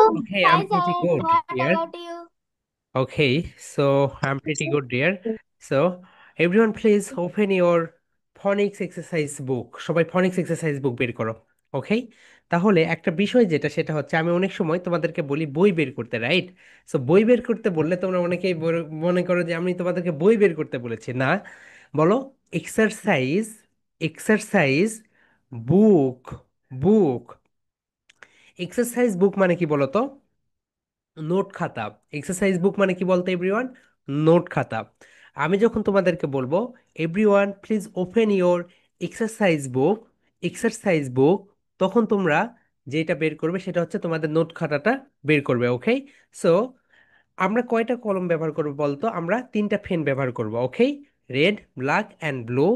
Okay, Hi, I'm pretty Zain. good, What dear. about you? Okay, so I'm pretty good, dear. So, everyone, please open your phonics exercise book. সবাই phonics exercise book বের করো। ওকে, তাহলে একটা বিষয় যেটা সেটা হচ্ছে আমি অনেক সময় তোমাদেরকে বলি বই বের করতে, রাইট? সো বই বের করতে বললে তোমরা অনেকেই মনে করো যে আমি তোমাদেরকে বই বের করতে বলেছি। না, বলো এক্সারসাইজ, এক্সারসাইজ বুক, বুক। এক্সারসাইজ বুক মানে কি বলো তো? নোট খাতা। এক্সারসাইজ বুক মানে কি বলতো এভরিওয়ান? নোট খাতা। আমি যখন তোমাদেরকে বলবো everyone please open your exercise book, exercise বুক, তখন তোমরা যেটা বের করবে সেটা হচ্ছে তোমাদের নোট খাতাটা বের করবে। ওকে, সো আমরা কয়টা কলম ব্যবহার করব বলতো? আমরা তিনটা পেন ব্যবহার করব। Okay, red, black and blue,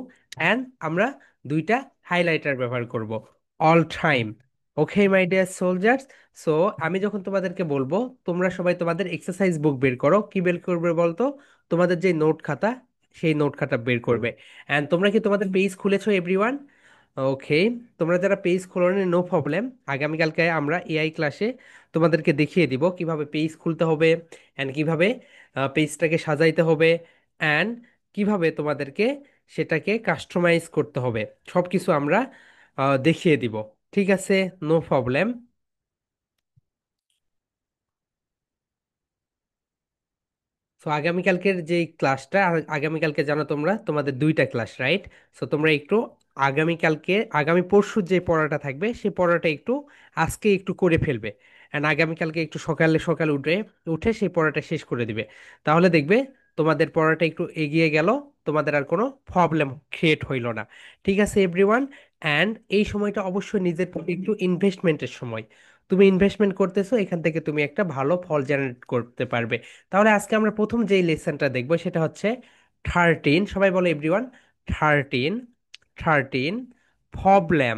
and আমরা দুইটা হাইলাইটার ব্যবহার করব all time. Okay my dear soldiers, so আমি যখন তোমাদেরকে বলবো তোমরা সবাই তোমাদের এক্সারসাইজ বুক বের করো, কি বের করবে বলতো? তোমাদের যে নোট খাতা, সেই নোট খাতা বের করবে। অ্যান্ড তোমরা কি তোমাদের পেজ খুলেছো এভরিওয়ান? ওকে, তোমরা যারা পেজ খোলনি নো প্রবলেম, আগামীকালকে আমরা এআই ক্লাসে তোমাদেরকে দেখিয়ে দিব কিভাবে পেজ খুলতে হবে, অ্যান্ড কিভাবে পেজটাকে সাজাইতে হবে, অ্যান্ড কিভাবে তোমাদেরকে সেটাকে কাস্টমাইজ করতে হবে। সব কিছু আমরা দেখিয়ে দিব। ঠিক আছে, নো প্রবলেম। সো আগামীকালকের যে ক্লাসটা, আগামীকালকে জানো তোমরা তোমাদের দুইটা ক্লাস, রাইট? সো তোমরা একটু আগামীকালকে, আগামী পরশু যে পড়াটা থাকবে সেই পড়াটা একটু আজকে একটু করে ফেলবে, অ্যান্ড আগামীকালকে একটু সকালে সকালে উঠে উঠে সেই পড়াটা শেষ করে দিবে। তাহলে দেখবে তোমাদের পড়াটা একটু এগিয়ে গেল, তোমাদের আর কোনো প্রবলেম ক্রিয়েট হইল না। ঠিক আছে এভরিওয়ান, অ্যান্ড এই সময়টা অবশ্যই নিজের প্রতি একটু ইনভেস্টমেন্টের সময়। তুমি ইনভেস্টমেন্ট করতেছো, এখান থেকে তুমি একটা ভালো ফল জেনারেট করতে পারবে। তাহলে আজকে আমরা প্রথম যেই লেসনটা দেখবো সেটা হচ্ছে 13। সবাই বলো এভরিওয়ান, 13, 13, প্রবলেম,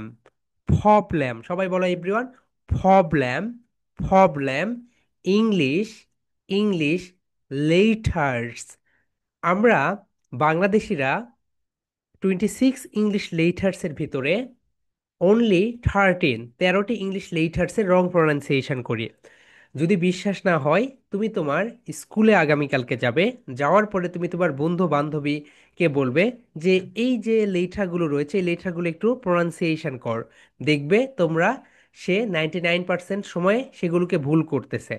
প্রবলেম। সবাই বলো everyone, problem, problem, English, English, letters. আমরা বাংলাদেশিরা 26 ইংলিশ লেটার্সের ভিতরে অনলি 13টি ইংলিশ লেটার্সের রং প্রনাউন্সিয়েশন করি। যদি বিশ্বাস না হয় তুমি তোমার স্কুলে আগামীকালকে যাবে, যাওয়ার পরে তুমি তোমার বন্ধু বান্ধবীকে বলবে যে এই যে লেটারগুলো রয়েছে এই লেটারগুলো একটু প্রনাউন্সিয়েশন কর, দেখবে তোমরা সে 99% সময়ে সেগুলোকে ভুল করতেছে।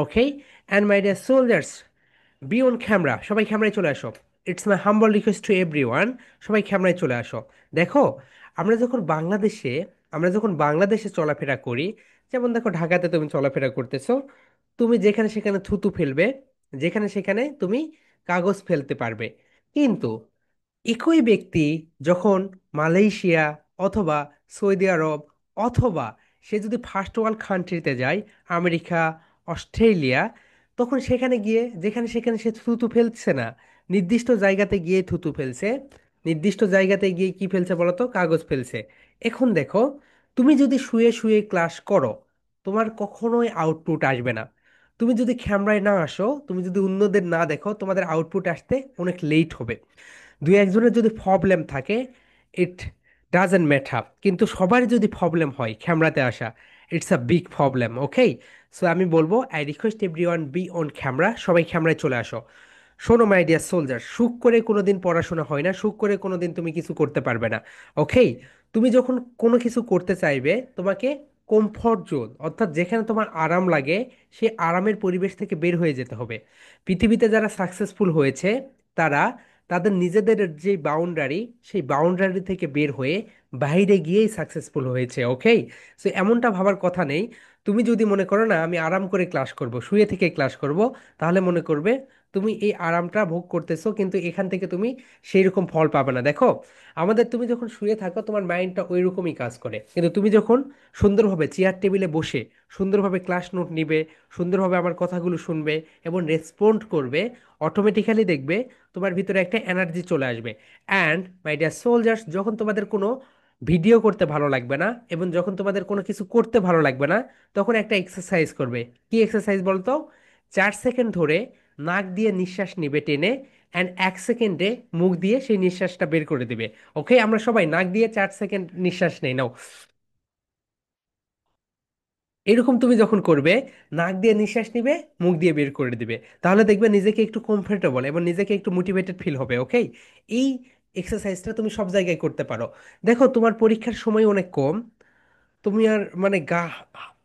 Okay, and my dear soldiers, be on camera, সবাই ক্যামেরায় চলে আসো। It's my humble request to everyone, সবাই ক্যামেরায় চলে আসো। দেখো, আমরা যখন বাংলাদেশে, আমরা যখন বাংলাদেশে চলাফেরা করি, যেমন দেখো ঢাকাতে তুমি চলাফেরা করতেছো, তুমি যেখানে সেখানে থুতু ফেলবে, যেখানে সেখানে তুমি কাগজ ফেলতে পারবে। কিন্তু একই ব্যক্তি যখন মালয়েশিয়া অথবা সৌদি আরব অথবা সে যদি ফার্স্ট ওয়ার্ল্ড কান্ট্রিতে যায়, আমেরিকা, অস্ট্রেলিয়া, তখন সেখানে গিয়ে যেখানে সেখানে সে থুতু ফেলছে না, নির্দিষ্ট জায়গাতে গিয়ে থুতু ফেলছে। নির্দিষ্ট জায়গাতে গিয়ে কি ফেলছে বলো তো? কাগজ ফেলছে। এখন দেখো, তুমি যদি শুয়ে শুয়ে ক্লাস করো, তোমার কখনোই আউটপুট আসবে না। তুমি যদি ক্যামেরায় না আসো, তুমি যদি অন্যদের না দেখো, তোমাদের আউটপুট আসতে অনেক লেট হবে। দুই একজনের যদি প্রবলেম থাকে, ইট ডাজেন্ট ম্যাটার, কিন্তু সবার যদি প্রবলেম হয় ক্যামেরাতে আসা, it's a big problem. Okay, so আমি বলবো I request everyone be on camera, সবাই ক্যামেরায় চলে আসো। শোনো মাই ডিয়ার সোলজার, সুখ করে কোনোদিন পড়াশোনা হয় না, সুখ করে কোনোদিন তুমি কিছু করতে পারবে না। ওকে, তুমি যখন কোনো কিছু করতে চাইবে, তোমাকে কমফর্ট জোন, অর্থাৎ যেখানে তোমার আরাম লাগে সেই আরামের পরিবেশ থেকে বের হয়ে যেতে হবে। পৃথিবীতে যারা সাকসেসফুল হয়েছে তারা তাদের নিজেদের যে বাউন্ডারি, সেই বাউন্ডারি থেকে বের হয়ে বাইরে গিয়েই সাকসেসফুল হয়েছে। ওকে, সো এমনটা ভাবার কথা নেই। তুমি যদি মনে করো না আমি আরাম করে ক্লাস করব, শুয়ে থেকে ক্লাস করব, তাহলে মনে করবে তুমি এই আরামটা ভোগ করতেছো, কিন্তু এখান থেকে তুমি সেই রকম ফল পাবে না। দেখো, আমাদের তুমি যখন শুয়ে থাকো তোমার মাইন্ডটা ওই রকমই কাজ করে, কিন্তু তুমি যখন সুন্দরভাবে চেয়ার টেবিলে বসে সুন্দরভাবে ক্লাস নোট নিবে, সুন্দরভাবে আমার কথাগুলো শুনবে এবং রেসপন্ড করবে, অটোমেটিক্যালি দেখবে তোমার ভিতরে একটা এনার্জি চলে আসবে। অ্যান্ড মাই ডিয়ার সোলজার্স, যখন তোমাদের কোনো ভিডিও করতে ভালো লাগবে না এবং যখন তোমাদের কোনো কিছু করতে ভালো লাগবে না, তখন একটা এক্সারসাইজ করবে। কি এক্সারসাইজ বলতো? 4 সেকেন্ড ধরে নাক দিয়ে নিঃশ্বাস নিবে টেনে, অ্যান্ড 1 সেকেন্ডে মুখ দিয়ে সেই নিঃশ্বাসটা বের করে দিবে। ওকে, আমরা সবাই নাক দিয়ে 4 সেকেন্ড নিঃশ্বাস নেই, নাও। এরকম তুমি যখন করবে, নাক দিয়ে নিঃশ্বাস নিবে, মুখ দিয়ে বের করে দিবে, তাহলে দেখবে নিজেকে একটু কমফোর্টেবল এবং নিজেকে একটু মোটিভেটেড ফিল হবে। ওকে, এই এক্সারসাইজটা তুমি সব জায়গায় করতে পারো। দেখো তোমার পরীক্ষার সময় অনেক কম, তুমি আর মানে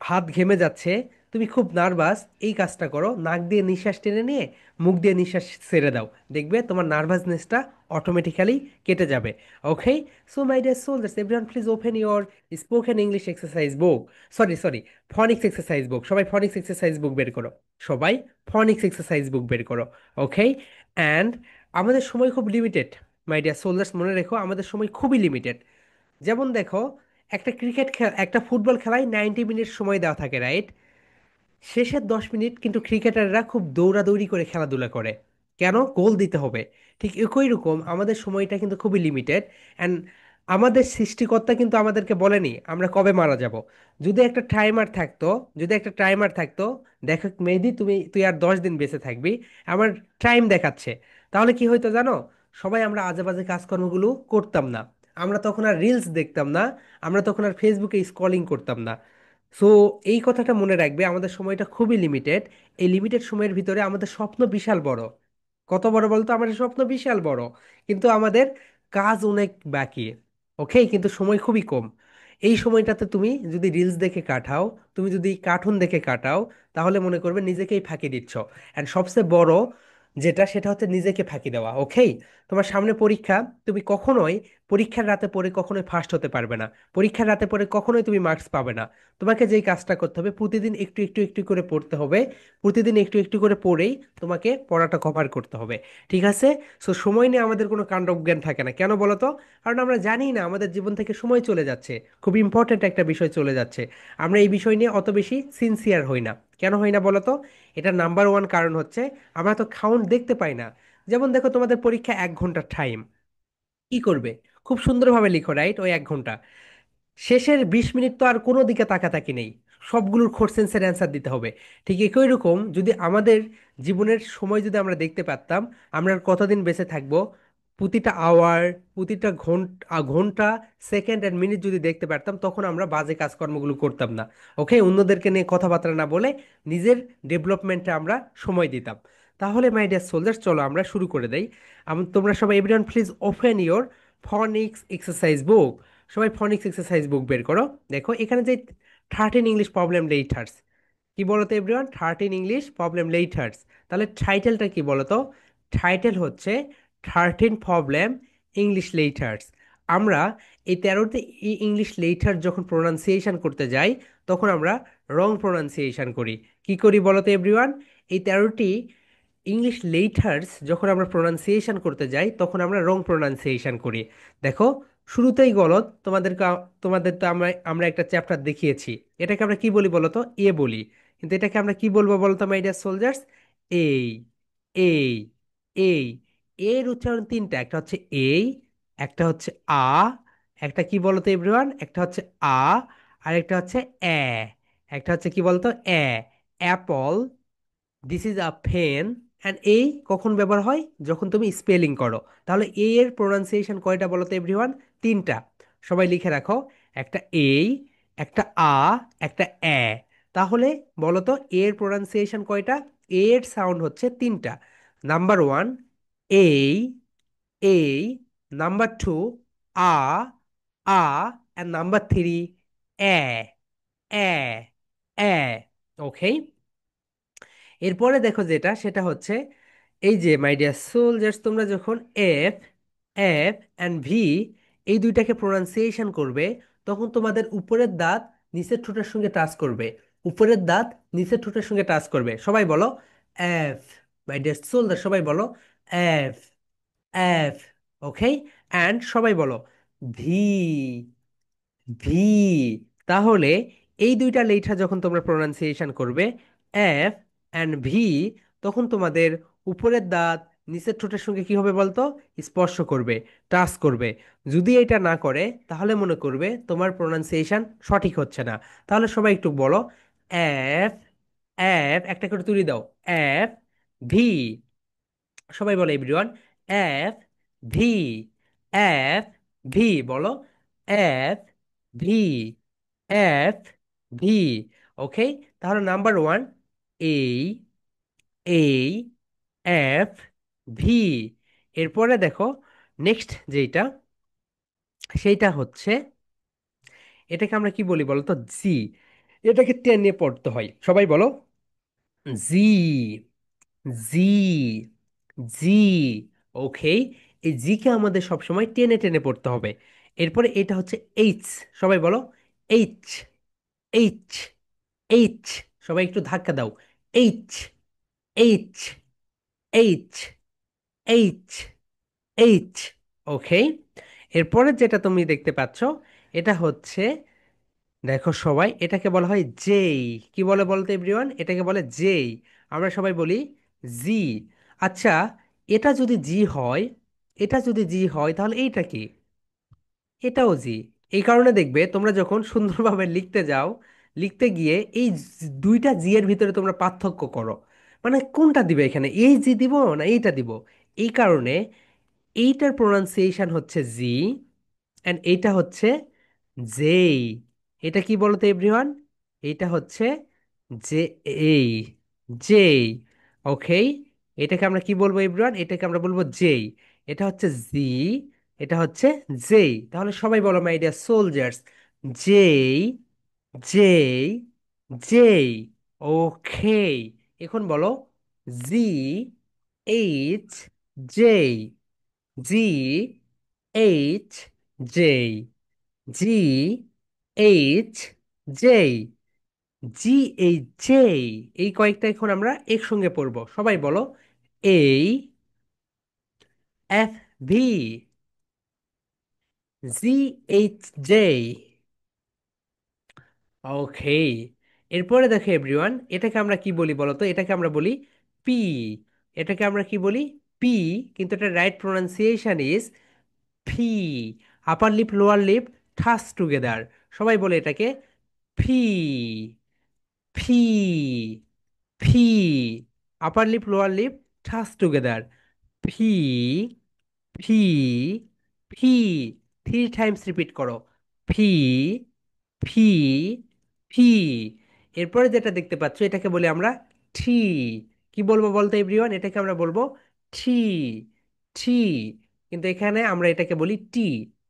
হাত ঘেমে যাচ্ছে, তুমি খুব নার্ভাস, এই কাজটা করো, নাক দিয়ে নিঃশ্বাস টেনে নিয়ে মুখ দিয়ে নিঃশ্বাস ছেড়ে দাও, দেখবে তোমার নার্ভাসনেসটা অটোমেটিক্যালি কেটে যাবে। Okay, so my dear soldiers, everyone please open your spoken English exercise book, sorry sorry, phonics exercise book. সবাই ফনিক্স এক্সারসাইজ বুক বের করো, সবাই ফনিক্স এক্সারসাইজ বুক বের করো। ওকে, অ্যান্ড আমাদের সময় খুব লিমিটেড, মাই ডিয়ার সোলজার্স, মনে রেখো আমাদের সময় খুবই লিমিটেড। যেমন দেখো, একটা ক্রিকেট খেলা, একটা ফুটবল খেলায় 90 মিনিট সময় দেওয়া থাকে, রাইট? শেষের 10 মিনিট কিন্তু ক্রিকেটাররা খুব দৌড়াদৌড়ি করে খেলাধুলা করে, কেন? গোল দিতে হবে। ঠিক একই রকম আমাদের সময়টা কিন্তু খুবই লিমিটেড। অ্যান্ড আমাদের সৃষ্টিকর্তা কিন্তু আমাদেরকে বলেনি আমরা কবে মারা যাব। যদি একটা টাইমার থাকতো, যদি একটা টাইমার থাকতো, দেখো মেহেদি, তুই আর 10 দিন বেঁচে থাকবি, আমার টাইম দেখাচ্ছে, তাহলে কি হইতো জানো? সবাই আমরা আজে বাজে কাজকর্মগুলো করতাম না, আমরা তখন আর রিলস দেখতাম না, আমরা তখন আর ফেসবুকে স্ক্রলিং করতাম না। সো এই কথাটা মনে রাখবে, আমাদের সময়টা খুবই লিমিটেড। এই লিমিটেড সময়ের ভিতরে আমাদের স্বপ্ন বিশাল বড়। কত বড় বলতো? আমাদের স্বপ্ন বিশাল বড়, কিন্তু আমাদের কাজ অনেক বাকি। ওকে, কিন্তু সময় খুবই কম। এই সময়টাতে তুমি যদি রিলস দেখে কাটাও, তুমি যদি কার্টুন দেখে কাটাও, তাহলে মনে করবে নিজেকেই ফাঁকি দিচ্ছ। অ্যান্ড সবচেয়ে বড় যেটা, সেটা হচ্ছে নিজেকে ফাঁকি দেওয়া। ওকে, তোমার সামনে পরীক্ষা, তুমি কখনোই পরীক্ষার রাতে পড়ে কখনোই ফার্স্ট হতে পারবে না, পরীক্ষার রাতে পড়ে কখনোই তুমি মার্কস পাবে না। তোমাকে যেই কাজটা করতে হবে, প্রতিদিন একটু একটু একটু করে পড়তে হবে, প্রতিদিন একটু একটু করে পড়েই তোমাকে পড়াটা কভার করতে হবে। ঠিক আছে? সো সময় নিয়ে আমাদের কোনো কাণ্ডজ্ঞান থাকে না, কেন বলো তো? কারণ আমরা জানি না আমাদের জীবন থেকে সময় চলে যাচ্ছে, খুব ইম্পর্ট্যান্ট একটা বিষয় চলে যাচ্ছে। আমরা এই বিষয় নিয়ে অত বেশি সিনসিয়ার হই না। কেন হই না বলো তো? এটা নাম্বার ওয়ান কারণ হচ্ছে আমরা তো কাউন্ট দেখতে পাই না। যেমন দেখো, তোমাদের পরীক্ষা 1 ঘন্টার টাইম, কি করবে? খুব সুন্দরভাবে লিখো, রাইট? ওই 1 ঘন্টা শেষের 20 মিনিট তো আর কোনো দিকে তাকাতাকি নেই, সবগুলোর কোশ্চেন্সের অ্যান্সার দিতে হবে। ঠিক একই রকম যদি আমাদের জীবনের সময় যদি আমরা দেখতে পারতাম, আমরা আর কতদিন বেঁচে থাকবো, প্রতিটা আওয়ার, প্রতিটা ঘন্টা, সেকেন্ড অ্যান্ড মিনিট যদি দেখতে পারতাম, তখন আমরা বাজে কাজকর্মগুলো করতাম না। ওকে, অন্যদেরকে নিয়ে কথাবার্তা না বলে নিজের ডেভেলপমেন্টে আমরা সময় দিতাম। তাহলে মাই ডিয়ার সোলজার্স, চলো আমরা শুরু করে দেই। তোমরা সবাই, everyone please open your ফনিক্স exercise book. সবাই ফনিক্স এক্সারসাইজ বুক বের করো। দেখো এখানে যে 13 ইংলিশ প্রবলেম লেটার্স, কি বলতো এভরিওয়ান? 13 English problem letters. তাহলে টাইটেলটা কি বলতো? টাইটেল হচ্ছে 13 প্রবলেম ইংলিশ লেটার্স। আমরা এই 13টি ইংলিশ লেটার যখন প্রোনাউন্সিয়েশন করতে যাই, তখন আমরা রং প্রোনাউন্সিয়েশন করি। কি করি বলতো এভরিওয়ান? এই 13টি ইংলিশ লেটার্স যখন আমরা প্রোনাউন্সিয়েশন করতে যাই, তখন আমরা রং প্রোনাউন্সিয়েশন করি। দেখো, শুরুতেই গলত তোমাদের তো আমরা আমরা একটা চ্যাপ্টার দেখিয়েছি, এটাকে আমরা কি বলি বলো তো? এ বলি। কিন্তু এটাকে আমরা কি বলবো বলো তো, মাই ডিয়ার সোলজার্স? এই, এই, এই। এর উচ্চারণ তিনটা, একটা হচ্ছে এই, একটা হচ্ছে আ, একটা কি বলতো এভরিওয়ান, একটা হচ্ছে আ, আর একটা হচ্ছে এ। একটা হচ্ছে কি বলতো? A, apple, this is a pen. And এই কখন ব্যবহার হয়? যখন তুমি স্পেলিং করো। তাহলে এ এর প্রোনাউন্সিয়েশন কয়টা বলো তো এভরিওয়ান? তিনটা। সবাই লিখে রাখো, একটা এই, একটা আ, একটা এ। তাহলে বলো তো এ এর প্রোনাউন্সিয়েশন কয়টা? এ এর সাউন্ড হচ্ছে তিনটা। নাম্বার ওয়ান এই, এই। নাম্বার টু আ, আ। অ্যান্ড নাম্বার থ্রি এ, এ, এ। ওকে, এরপরে দেখো যেটা, সেটা হচ্ছে এই যে মাই ডিয়ার সোলজার্স, তোমরা যখন এফ, এফ অ্যান্ড ভি এই দুইটাকে প্রোনাউন্সিয়েশন করবে, তখন তোমাদের উপরের দাঁত নিচের ঠোঁটের সঙ্গে টাচ করবে, উপরের দাঁত নিচের ঠোঁটের সঙ্গে টাচ করবে। সবাই বলো এফ, মাই ডিয়ার সোলজার, সবাই বলো এফ, এফ। ওকে, অ্যান্ড সবাই বলো ভি, ভি। তাহলে এই দুইটা লেটার যখন তোমরা প্রোনাউন্সিয়েশন করবে, এফ অ্যান্ড ভি, তখন তোমাদের উপরের দাঁত নিচের ঠোঁটের সঙ্গে কি হবে বলতো? স্পর্শ করবে, টাচ করবে। যদি এটা না করে, তাহলে মনে করবে তোমার প্রোনাউন্সিয়েশন সঠিক হচ্ছে না। তাহলে সবাই একটু বলো এফ, এফ, একটা করে তুলি দাও, এফ, ভি। সবাই বলো everyone F, V, F, V. বলো এফ, ভি, এফ, ভি। ওকে, তাহলে নাম্বার ওয়ান, এই, এই, এফ, ভি। এরপরে দেখো নেক্সট যেটা, সেইটা হচ্ছে, এটাকে আমরা কি বলি বলো তো? জি। এটাকে টেনে পড়তে হয়, সবাই বলো। জি, জি, জি। ওকে, এই জি কে আমাদের সবসময় টেনে টেনে পড়তে হবে। এরপরে এটা হচ্ছে এইচ। সবাই বলো এইচ, এইচ, এইচ। সবাই একটু ধাক্কা দাও। H, H, H, H, H. Okay, এরপরে যেটা তুমি দেখতে পাচ্ছ, এটা হচ্ছে, দেখো সবাই, এটাকে বলা হয় জেই। কি বলে বলতো এভরিওয়ান? এটাকে বলে জেই। আমরা সবাই বলি জি। আচ্ছা, এটা যদি জি হয়, এটা যদি জি হয়, তাহলে এইটা কি? এটাও জি। এই কারণে দেখবে তোমরা যখন সুন্দরভাবে লিখতে যাও, লিখতে গিয়ে এই দুইটা জি এর ভিতরে তোমরা পার্থক্য করো, মানে কোনটা দিবে এখানে, এই জি দিব না এইটা দিব। এই কারণে এইটার প্রোনাউন্সিয়েশন হচ্ছে জি, অ্যান্ড এইটা হচ্ছে জেই। এটা কি বলতো এভরিওয়ান? এইটা হচ্ছে জে, এই, জেই। ওকে, এটাকে আমরা কি বলবো এভরিওয়ান? এটাকে আমরা বলবো জেই। এটা হচ্ছে জি, এটা হচ্ছে জেই। তাহলে সবাই বলো মাই ডিয়ার সোলজার্স, জেই, জেই, জেই। ওকে, এখন বলো জি, এইচ, জেই, জি, এইচ, জেই, জি, এইচ, জেই, জি, এইচ, জেই। এই কয়েকটা এখন আমরা একসঙ্গে পড়বো, সবাই বলো। এই, এফ, ভি, জি, এইচ, জেই। ওকে, এরপরে দেখো এভরিওয়ান, এটাকে আমরা কি বলি বলো তো? এটাকে আমরা বলি পি। এটাকে আমরা কি বলি? পি। কিন্তু এটা রাইট প্রোনাউন্সিয়েশন ইজ ফি। Upper lip lower lip touch together. সবাই বলে এটাকে ফি, ফি, ফি। Upper lip lower lip touch together. ফি, ফি, ফি। থ্রি টাইমস রিপিট করো। ফি, ফি, ফি। এরপরে যেটা দেখতে পাচ্ছ, এটাকে বলি আমরা থ্রি। কি বলবো বলতো এভরিওয়ান? এটাকে আমরা বলবো থ্রি, থ্রি। কিন্তু এখানে আমরা এটাকে বলি T.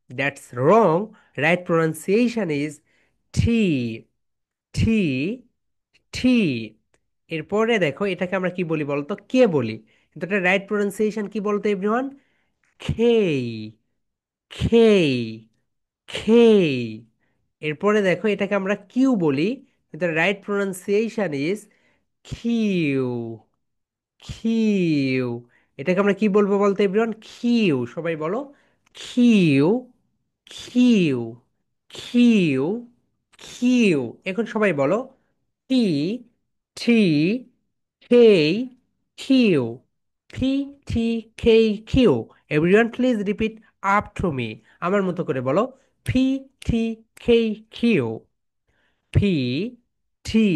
That's wrong. Right pronunciation is three, three, three. এরপরে দেখো এটাকে আমরা কি বলি বলতো? কে বলি। কিন্তু এটা রাইট প্রোনাউন্সিয়েশন কি বলতো এভরিওয়ান? খেই, খেই, খেই। এরপরে দেখো এটাকে আমরা কিউ বলি, কিন্তু right pronunciation is Q, Q. এটাকে আমরা কি বলবো বলতো এভরিওয়ান? কিউ। সবাই বলো কিউ, কিউ, কিউ, কিউ। এখন সবাই বলো পি, টি, খেই, কিউ, পি, টি, খেই, Q. Everyone please repeat after me. আমার মতো করে বলো। পি, টি, খেই, কিউ, পি, টি,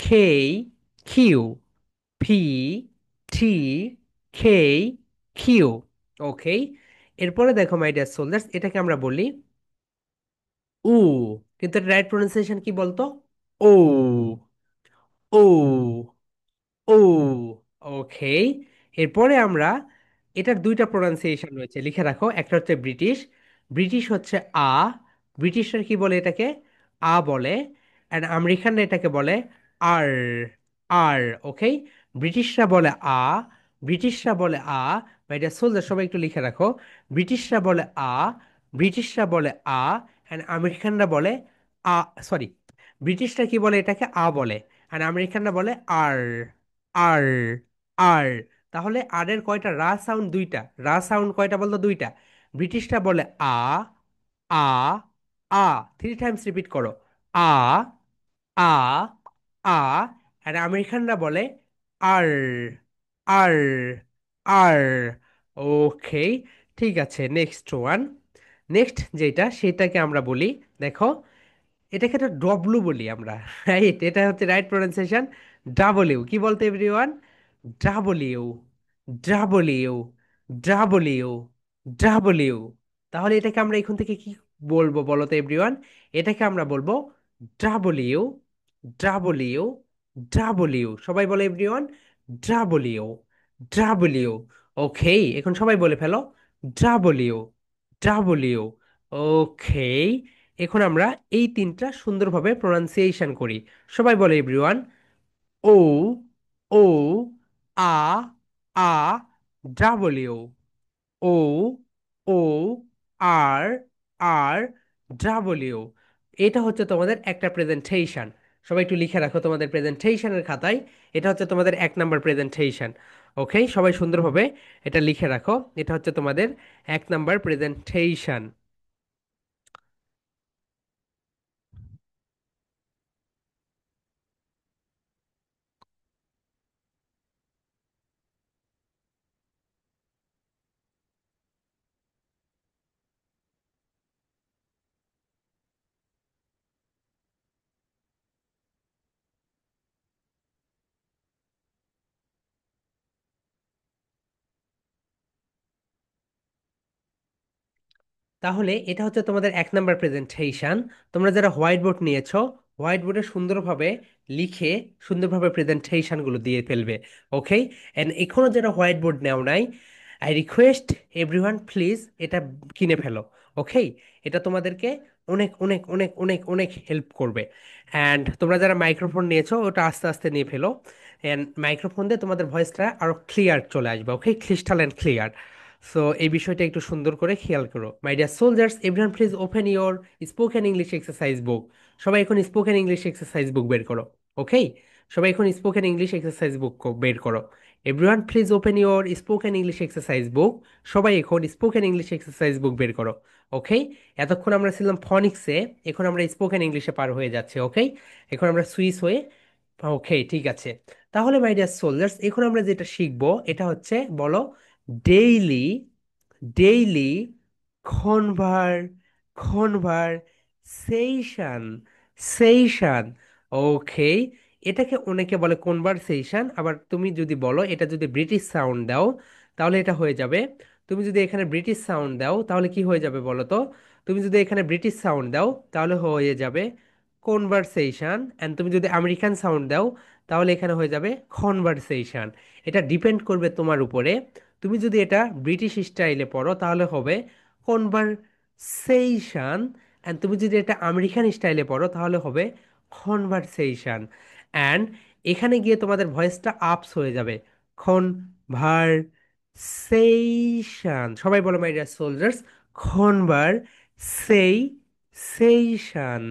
খেই, কিউ, পি, টি, খেই, কিউ। ওকে, এরপরে দেখো মাই ডিয়ার সোলজার্স, এটাকে আমরা বলি উ। কিন্তু রাইট প্রোনাউন্সিয়েশন কি বলতো? ও, ও, ও। ওকে, এরপরে আমরা, এটার দুইটা প্রোনাউন্সিয়েশন রয়েছে, লিখে রাখো। একটা হচ্ছে ব্রিটিশ, ব্রিটিশ হচ্ছে আ। ব্রিটিশরা কি বলে এটাকে? আ বলে। অ্যান্ড আমেরিকানরা এটাকে বলে আর, আর। ওকে, ব্রিটিশরা বলে আ, ব্রিটিশরা বলে আ। ভাইটা সোলজার সবাই একটু লিখে রাখো। ব্রিটিশরা বলে আ, ব্রিটিশরা বলে আ, অ্যান্ড আমেরিকানরা বলে আ। সরি, ব্রিটিশরা কি বলে এটাকে? আ বলে। আর আমেরিকানরা বলে আর, আর, আর। তাহলে আর এর কয়টা রা সাউন্ড? দুইটা। রা সাউন্ড কয়টা বলতো? দুইটা। ব্রিটিশরা বলে আ, আ, আ। থ্রি টাইমস রিপিট করো। আ, আ, আ। আর আমেরিকানরা বলে আর, আর, আর। ওকে, ঠিক আছে, নেক্সট ওয়ান। নেক্সট যেটা, সেটাকে আমরা বলি, দেখো, এটাকে একটা ডব্লু বলি আমরা, রাইট? এটা হচ্ছে রাইট প্রোনাউন্সিয়েশন ডাবলিউ। কি বলতে everyone? W, W, W, W. তাহলে এটাকে আমরা এখান থেকে কি বলবো বলো তো এভরিওয়ান? এটাকে আমরা বলবো ডাবলিউ, ডাব্লিউ, ডাব্লিউ, সবাই বলে এভরিওয়ান, ডাব্লিউ, ডাব্লিউ। ওকে, এখন সবাই বলে ফেলো, ডাব্লিউ, ডাব্লিউ। ওকে, এখন আমরা এই তিনটা সুন্দরভাবে প্রনাউন্সিয়েশন করি। সবাই বলে এভরিওয়ান, ও, ও, আ, আ, ডাব্লিউ, ও, ও, আর, আর, ডাব্লিউ। এটা হচ্ছে তোমাদের একটা প্রেজেন্টেশন। সবাই একটু লিখে রাখো তোমাদের প্রেজেন্টেশনের খাতায়। এটা হচ্ছে তোমাদের 1 নাম্বার প্রেজেন্টেশন। ওকে, সবাই সুন্দরভাবে এটা লিখে রাখো। এটা হচ্ছে তোমাদের 1 নাম্বার প্রেজেন্টেশন। তাহলে এটা হচ্ছে তোমাদের 1 নাম্বার প্রেজেন্টেশন। তোমরা যারা হোয়াইট বোর্ড নিয়েছো, হোয়াইট বোর্ডে সুন্দরভাবে লিখে সুন্দরভাবে প্রেজেন্টেশনগুলো দিয়ে ফেলবে। ওকে, এন্ড এখনো যারা হোয়াইট বোর্ড নেও নাই, আই রিকোয়েস্ট এভরিওয়ান প্লিজ এটা কিনে ফেলো। ওকে, এটা তোমাদেরকে অনেক অনেক অনেক অনেক অনেক হেল্প করবে। অ্যান্ড তোমরা যারা মাইক্রোফোন নিয়েছো ওটা আস্তে আস্তে নিয়ে ফেলো। অ্যান্ড মাইক্রোফোন দিয়ে তোমাদের ভয়েসটা আরো ক্লিয়ার চলে আসবে। Okay, crystal and clear. So এই বিষয়টা একটু সুন্দর করে খেয়াল করো। My dear soldiers, everyone please open your spoken English exercise book. সবাই এখন স্পোকেন ইংলিশ এক্সারসাইজ বুক বের করো। ওকে, সবাই এখন স্পোকেন ইংলিশ এক্সারসাইজ বুক বের করো। Everyone please open your spoken English exercise book. সবাই এখন স্পোকেন ইংলিশ এক্সারসাইজ বুক বের করো। ওকে, এতক্ষণ আমরা ছিলাম ফনিক্সে, এখন আমরা স্পোকেন ইংলিশে পার হয়ে যাচ্ছি। ওকে, এখন আমরা সুইস হয়ে, ওকে ঠিক আছে। তাহলে মাই ডিয়ার সোলজার্স, এখন আমরা যেটা শিখবো এটা হচ্ছে, বলো, ডেইলি, ডেইলি, খনভার, কনভারসেশন, সেশন। ওকে, এটাকে অনেকে বলে কনভারসেশন। আবার তুমি যদি বলো, এটা যদি ব্রিটিশ সাউন্ড দাও তাহলে এটা হয়ে যাবে, তুমি যদি এখানে ব্রিটিশ সাউন্ড দাও তাহলে কি হয়ে যাবে বলো তো? তুমি যদি এখানে ব্রিটিশ সাউন্ড দাও তাহলে হয়ে যাবে কনভারসেশন, অ্যান্ড তুমি যদি আমেরিকান সাউন্ড দাও তাহলে এখানে হয়ে যাবে কনভারসেশন। এটা ডিপেন্ড করবে তোমার উপরে। তুমি যদি এটা ব্রিটিশ স্টাইলে পড়ো তাহলে হবে কনভারসেশন, অ্যান্ড তুমি যদি এটা আমেরিকান স্টাইলে পড়ো তাহলে হবে কনভারসেশন। অ্যান্ড এখানে গিয়ে তোমাদের ভয়েসটা আপস হয়ে যাবে, কনভারসেশন। সবাই বলো my dear soldiers, conversation,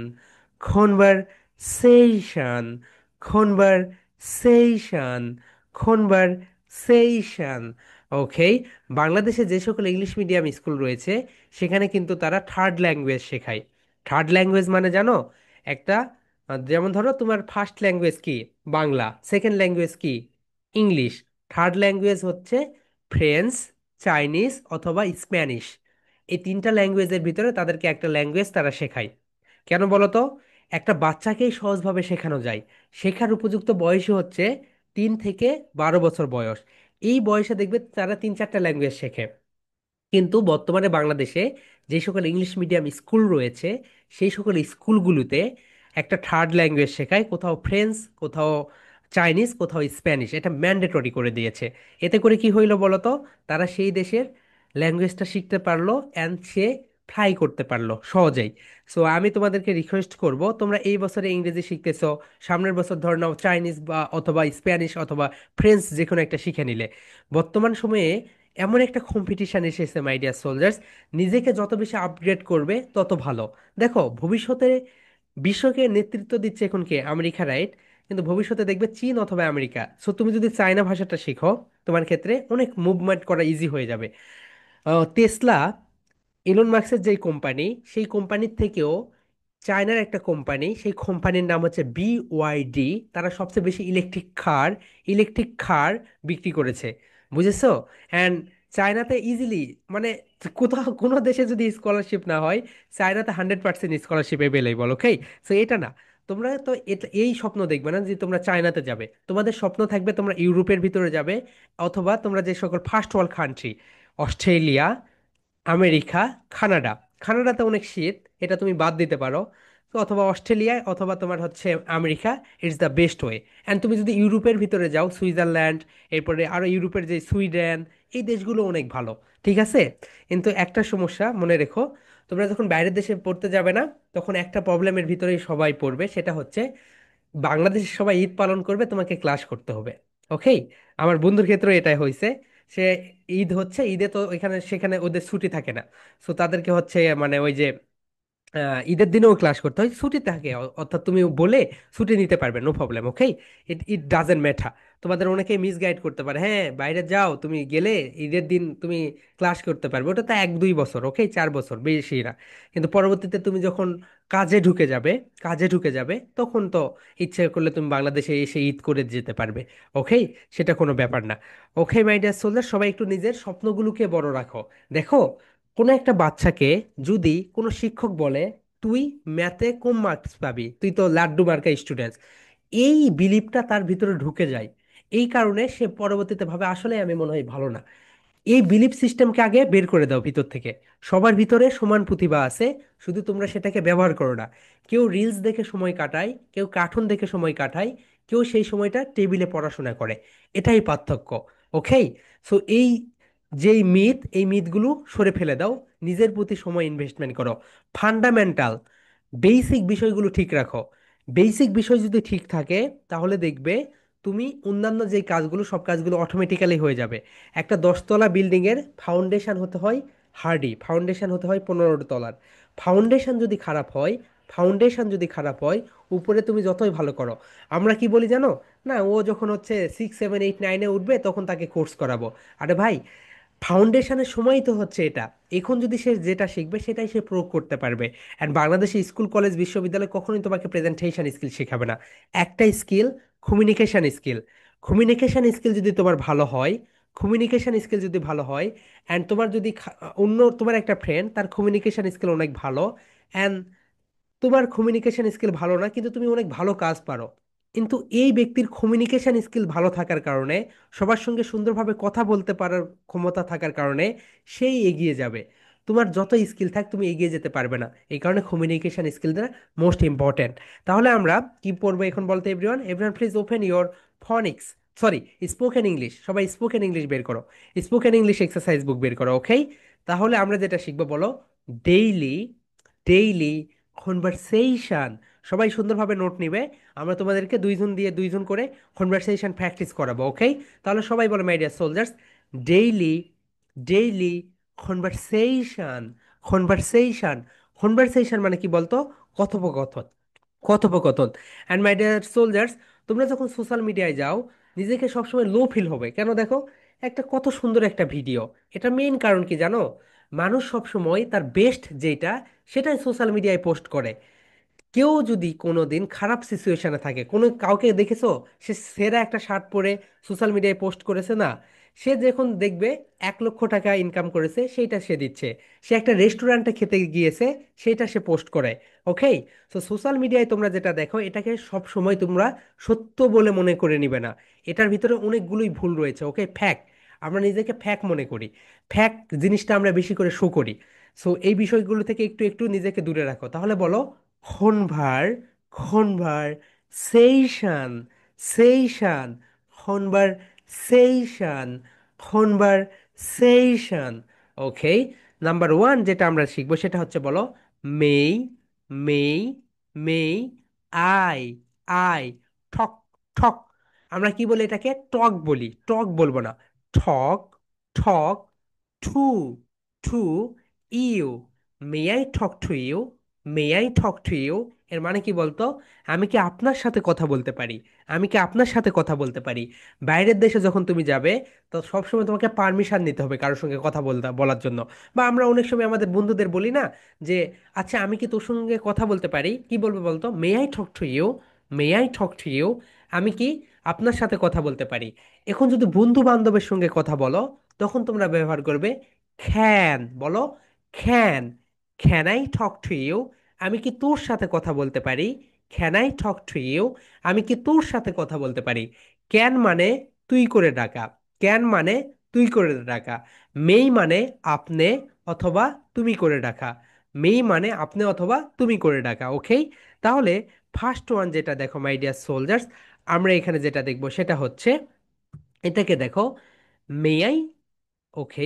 conversation, conversation, conversation. Okay, বাংলাদেশে যে সকল ইংলিশ মিডিয়াম স্কুল রয়েছে সেখানে কিন্তু তারা থার্ড ল্যাঙ্গুয়েজ শেখায়। থার্ড ল্যাঙ্গুয়েজ মানে জানো? একটা, যেমন ধরো তোমার ফার্স্ট ল্যাঙ্গুয়েজ কি, বাংলা, সেকেন্ড ল্যাঙ্গুয়েজ কি, ইংলিশ, থার্ড ল্যাঙ্গুয়েজ হচ্ছে ফ্রেঞ্চ, চাইনিজ অথবা স্প্যানিশ। এই তিনটা ল্যাঙ্গুয়েজের ভিতরে তাদেরকে একটা ল্যাঙ্গুয়েজ তারা শেখায়। কেন বলো তো? একটা বাচ্চাকেই সহজভাবে শেখানো যায়। শেখার উপযুক্ত বয়সই হচ্ছে 3 থেকে 12 বছর বয়স। এই বয়সে দেখবে তারা 3-4টা ল্যাঙ্গুয়েজ শেখে। কিন্তু বর্তমানে বাংলাদেশে যে সকল ইংলিশ মিডিয়াম স্কুল রয়েছে সেই সকল স্কুলগুলোতে একটা থার্ড ল্যাঙ্গুয়েজ শেখায়, কোথাও ফ্রেঞ্চ, কোথাও চাইনিজ, কোথাও স্প্যানিশ। এটা ম্যান্ডেটরি করে দিয়েছে। এতে করে কি হইলো বলো তো? তারা সেই দেশের ল্যাঙ্গুয়েজটা শিখতে পারলো অ্যান্ড সে ফ্লাই করতে পারলো সহজেই। সো আমি তোমাদেরকে রিকোয়েস্ট করব, তোমরা এই বছরে ইংরেজি শিখতেছো, সামনের বছর ধরে নাও চাইনিজ বা অথবা স্প্যানিশ অথবা ফ্রেঞ্চ যে কোনো একটা শিখে নিলে। বর্তমান সময়ে এমন একটা কম্পিটিশন এসেছে মাই ডিয়ার সোলজার্স, নিজেকে যত বেশি আপগ্রেড করবে তত ভালো। দেখো ভবিষ্যতে বিশ্বকে নেতৃত্ব দিচ্ছে এখন কে, আমেরিকা, রাইট? কিন্তু ভবিষ্যতে দেখবে চীন অথবা আমেরিকা। সো তুমি যদি চায়না ভাষাটা শিখো তোমার ক্ষেত্রে অনেক মুভমেন্ট করা ইজি হয়ে যাবে। টেসলা, ইলন মার্কসের যেই কোম্পানি, সেই কোম্পানির থেকেও চায়নার একটা কোম্পানি, সেই কোম্পানির নাম হচ্ছে বিওয়াইডি, তারা সবচেয়ে বেশি ইলেকট্রিক কার বিক্রি করেছে। বুঝেছো? অ্যান্ড চায়নাতে ইজিলি, মানে কোথাও কোনো দেশে যদি স্কলারশিপ না হয়, চায়নাতে 100% স্কলারশিপ অ্যাভেলেবল। ওকে, সো এটা না, তোমরা তো এটা এই স্বপ্ন দেখবে না যে তোমরা চায়নাতে যাবে। তোমাদের স্বপ্ন থাকবে তোমরা ইউরোপের ভিতরে যাবে, অথবা তোমরা যে সকল first world country, Australia, America, Canada. কানাডাতে অনেক শীত, এটা তুমি বাদ দিতে পারো। অথবা অস্ট্রেলিয়ায় অথবা তোমার হচ্ছে America, it's the best way. And তুমি যদি ইউরোপের ভিতরে যাও, সুইজারল্যান্ড, এরপরে আরও ইউরোপের যে সুইডেন, এই দেশগুলো অনেক ভালো, ঠিক আছে। কিন্তু একটা সমস্যা মনে রেখো, তোমরা যখন বাইরের দেশে পড়তে যাবে না, তখন একটা প্রবলেমের ভিতরেই সবাই পড়বে, সেটা হচ্ছে বাংলাদেশের সবাই ঈদ পালন করবে, তোমাকে ক্লাস করতে হবে। ওকে, আমার বন্ধুর ক্ষেত্রে এটাই হয়েছে। সে ঈদ হচ্ছে, ঈদে তো এখানে সেখানে ওদের ছুটি থাকে না। সো তাদেরকে হচ্ছে মানে ওই যে ঈদের দিনেও ক্লাস করতে হয়, ছুটি থাকে, অর্থাৎ তুমি বলে ছুটি নিতে পারবে, no problem. Okay, it it doesn't matter. তোমাদের অনেকেই মিসগাইড করতে পারে, হ্যাঁ বাইরে যাও, তুমি গেলে ঈদের দিন তুমি ক্লাস করতে পারবে, ওটা তো 1-2 বছর, ওকে 4 বছর বেশি না। কিন্তু পরবর্তীতে তুমি যখন কাজে ঢুকে যাবে, তখন তো ইচ্ছে করলে তুমি বাংলাদেশে এসে ঈদ করে যেতে পারবে। ওকে, সেটা কোনো ব্যাপার না। ওকে মাই ডিয়ার সোলজার, সবাই একটু নিজের স্বপ্নগুলোকে বড় রাখো। দেখো, কোনো একটা বাচ্চাকে যদি কোনো শিক্ষক বলে তুই ম্যাথে কম মার্কস পাবি, তুই তো লাড্ডু মার্কা স্টুডেন্ট, এই বিলিভটা তার ভিতরে ঢুকে যায়। এই কারণে সে পরবর্তীতে ভাবে আসলে আমি মনে হয় ভালো না। এই বিলিফ সিস্টেমকে আগে বের করে দাও ভিতর থেকে। সবার ভিতরে সমান প্রতিভা আছে, শুধু তোমরা সেটাকে ব্যবহার করো না। কেউ রিলস দেখে সময় কাটায়, কেউ কার্টুন দেখে সময় কাটায়, কেউ সেই সময়টা টেবিলে পড়াশোনা করে, এটাই পার্থক্য। ওকে, সো যেই মিথ, এই মিথগুলো সরে ফেলে দাও, নিজের প্রতি সময় ইনভেস্টমেন্ট করো, ফান্ডামেন্টাল বেসিক বিষয়গুলো ঠিক রাখো। বেসিক বিষয় যদি ঠিক থাকে, তাহলে দেখবে তুমি অন্যান্য যে কাজগুলো, সব কাজগুলো অটোমেটিক্যালি হয়ে যাবে। একটা 10 তলা বিল্ডিংয়ের ফাউন্ডেশন হতে হয় হার্ডি, ফাউন্ডেশন হতে হয় 15 তলার। ফাউন্ডেশন যদি খারাপ হয়, ফাউন্ডেশন যদি খারাপ হয়, উপরে তুমি যতই ভালো করো, আমরা কি বলি জানো, না ও যখন হচ্ছে 6, 7, 8, 9-এ উঠবে তখন তাকে কোর্স করাবো। আরে ভাই, ফাউন্ডেশনের সময়ই তো হচ্ছে এটা। এখন যদি সে যেটা শিখবে সেটাই সে প্রয়োগ করতে পারবে। অ্যান্ড বাংলাদেশে স্কুল কলেজ বিশ্ববিদ্যালয় কখনোই তোমাকে প্রেজেন্টেশন স্কিল শেখাবে না। একটা skill, communication skill. Communication skill যদি তোমার ভালো হয়, কমিউনিকেশন স্কিল যদি ভালো হয়, অ্যান্ড তোমার যদি অন্য তোমার একটা ফ্রেন্ড, তার কমিউনিকেশন স্কিল অনেক ভালো, অ্যান্ড তোমার কমিউনিকেশন স্কিল ভালো না কিন্তু তুমি অনেক ভালো কাজ পারো, কিন্তু এই ব্যক্তির কমিউনিকেশন স্কিল ভালো থাকার কারণে, সবার সঙ্গে সুন্দরভাবে কথা বলতে পারার ক্ষমতা থাকার কারণে সেই এগিয়ে যাবে। তোমার যত স্কিল থাক তুমি এগিয়ে যেতে পারবে না। এই কারণে কমিউনিকেশন স্কিলটা মোস্ট ইম্পর্ট্যান্ট। তাহলে আমরা কি পড়বো এখন বলতে, everyone everyone please open your ফনিক্স, sorry spoken English, সবাই স্পোকেন ইংলিশ বের করো, স্পোকেন ইংলিশ এক্সারসাইজ বুক বের করো। ওকে, তাহলে আমরা যেটা শিখবো বলো, ডেইলি, ডেইলি কনভারসেশন। সবাই সুন্দরভাবে নোট নিবে, আমরা তোমাদেরকে 2 জন দিয়ে 2 জন করে কনভারসেশন প্র্যাকটিস করাবো। ওকে, তাহলে সবাই বলো my dear soldiers, daily, daily conversation, conversation. Conversation মানে কি বলতো, কথোপকথন, কথোপকথন। অ্যান্ড মাই ডিয়ার সোলজার্স, তোমরা যখন সোশ্যাল মিডিয়ায় যাও, নিজেকে সবসময় লো ফিল হবে কেন দেখো, একটা কত সুন্দর একটা ভিডিও, এটা মেইন কারণ কি জানো, মানুষ সবসময় তার বেস্ট যেটা, সেটাই সোশ্যাল মিডিয়ায় পোস্ট করে। কেউ যদি কোনোদিন খারাপ সিচুয়েশনে থাকে, কোনো কাউকে দেখেছো সে সেরা একটা শার্ট পরে সোশ্যাল মিডিয়ায় পোস্ট করেছে না, সে যখন দেখবে 1 লক্ষ টাকা ইনকাম করেছে সেইটা সে দিচ্ছে, সে একটা রেস্টুরেন্টে খেতে গিয়েছে সেইটা সে পোস্ট করে। ওকে, সো সোশ্যাল মিডিয়ায় তোমরা যেটা দেখো এটাকে সব সময় তোমরা সত্য বলে মনে করে নিবে না, এটার ভিতরে অনেকগুলোই ভুল রয়েছে। ওকে, ফ্যাক্ট, আমরা নিজেকে ফ্যাক্ট মনে করি, ফ্যাক্ট জিনিসটা আমরা বেশি করে শো করি। সো এই বিষয়গুলো থেকে একটু একটু নিজেকে দূরে রাখো। তাহলে বলো, খনভার, খনভারসেশন, সেইশন, খনভারসেশন, খনভারসেশন। ওকে, নাম্বার 1 যেটা আমরা শিখবো সেটা হচ্ছে বলো, মেই, মেই, মেই, আই, আই, ঠক, ঠক। আমরা কি বলি এটাকে, টক বলি, টক বলবো না, talk, talk, to, to, you, may I talk to you, may I talk to you. এর মানে কি বলতো, আমি কি আপনার সাথে কথা বলতে পারি, আমি কি আপনার সাথে কথা বলতে পারি। বাইরের দেশে যখন তুমি যাবে, তো সবসময় তোমাকে পারমিশন নিতে হবে কারোর সঙ্গে কথা বলতে বলার জন্য। বা আমরা অনেক সময় আমাদের বন্ধুদের বলি না যে, আচ্ছা আমি কি তোর সঙ্গে কথা বলতে পারি, কি বলবো বলতো, may I talk to you, may I talk to you, আমি কি আপনার সাথে কথা বলতে পারি। এখন যদি বন্ধু বান্ধবের সঙ্গে কথা বলো, তখন তোমরা ব্যবহার করবে ক্যান, বলো can, can I talk to you, আমি কি তোর সাথে কথা বলতে পারি, can I talk to you, আমি কি তোর সাথে কথা বলতে পারি। ক্যান মানে তুই করে ডাকা, ক্যান মানে তুই করে ডাকা, মেই মানে আপনি অথবা তুমি করে ডাকা, মেই মানে আপনি অথবা তুমি করে ডাকা, ওকে? তাহলে ফার্স্ট ওয়ান যেটা দেখো মাই ডিয়ার সোলজার্স, আমরা এখানে যেটা দেখবো সেটা হচ্ছে, এটাকে দেখো, may I, okay,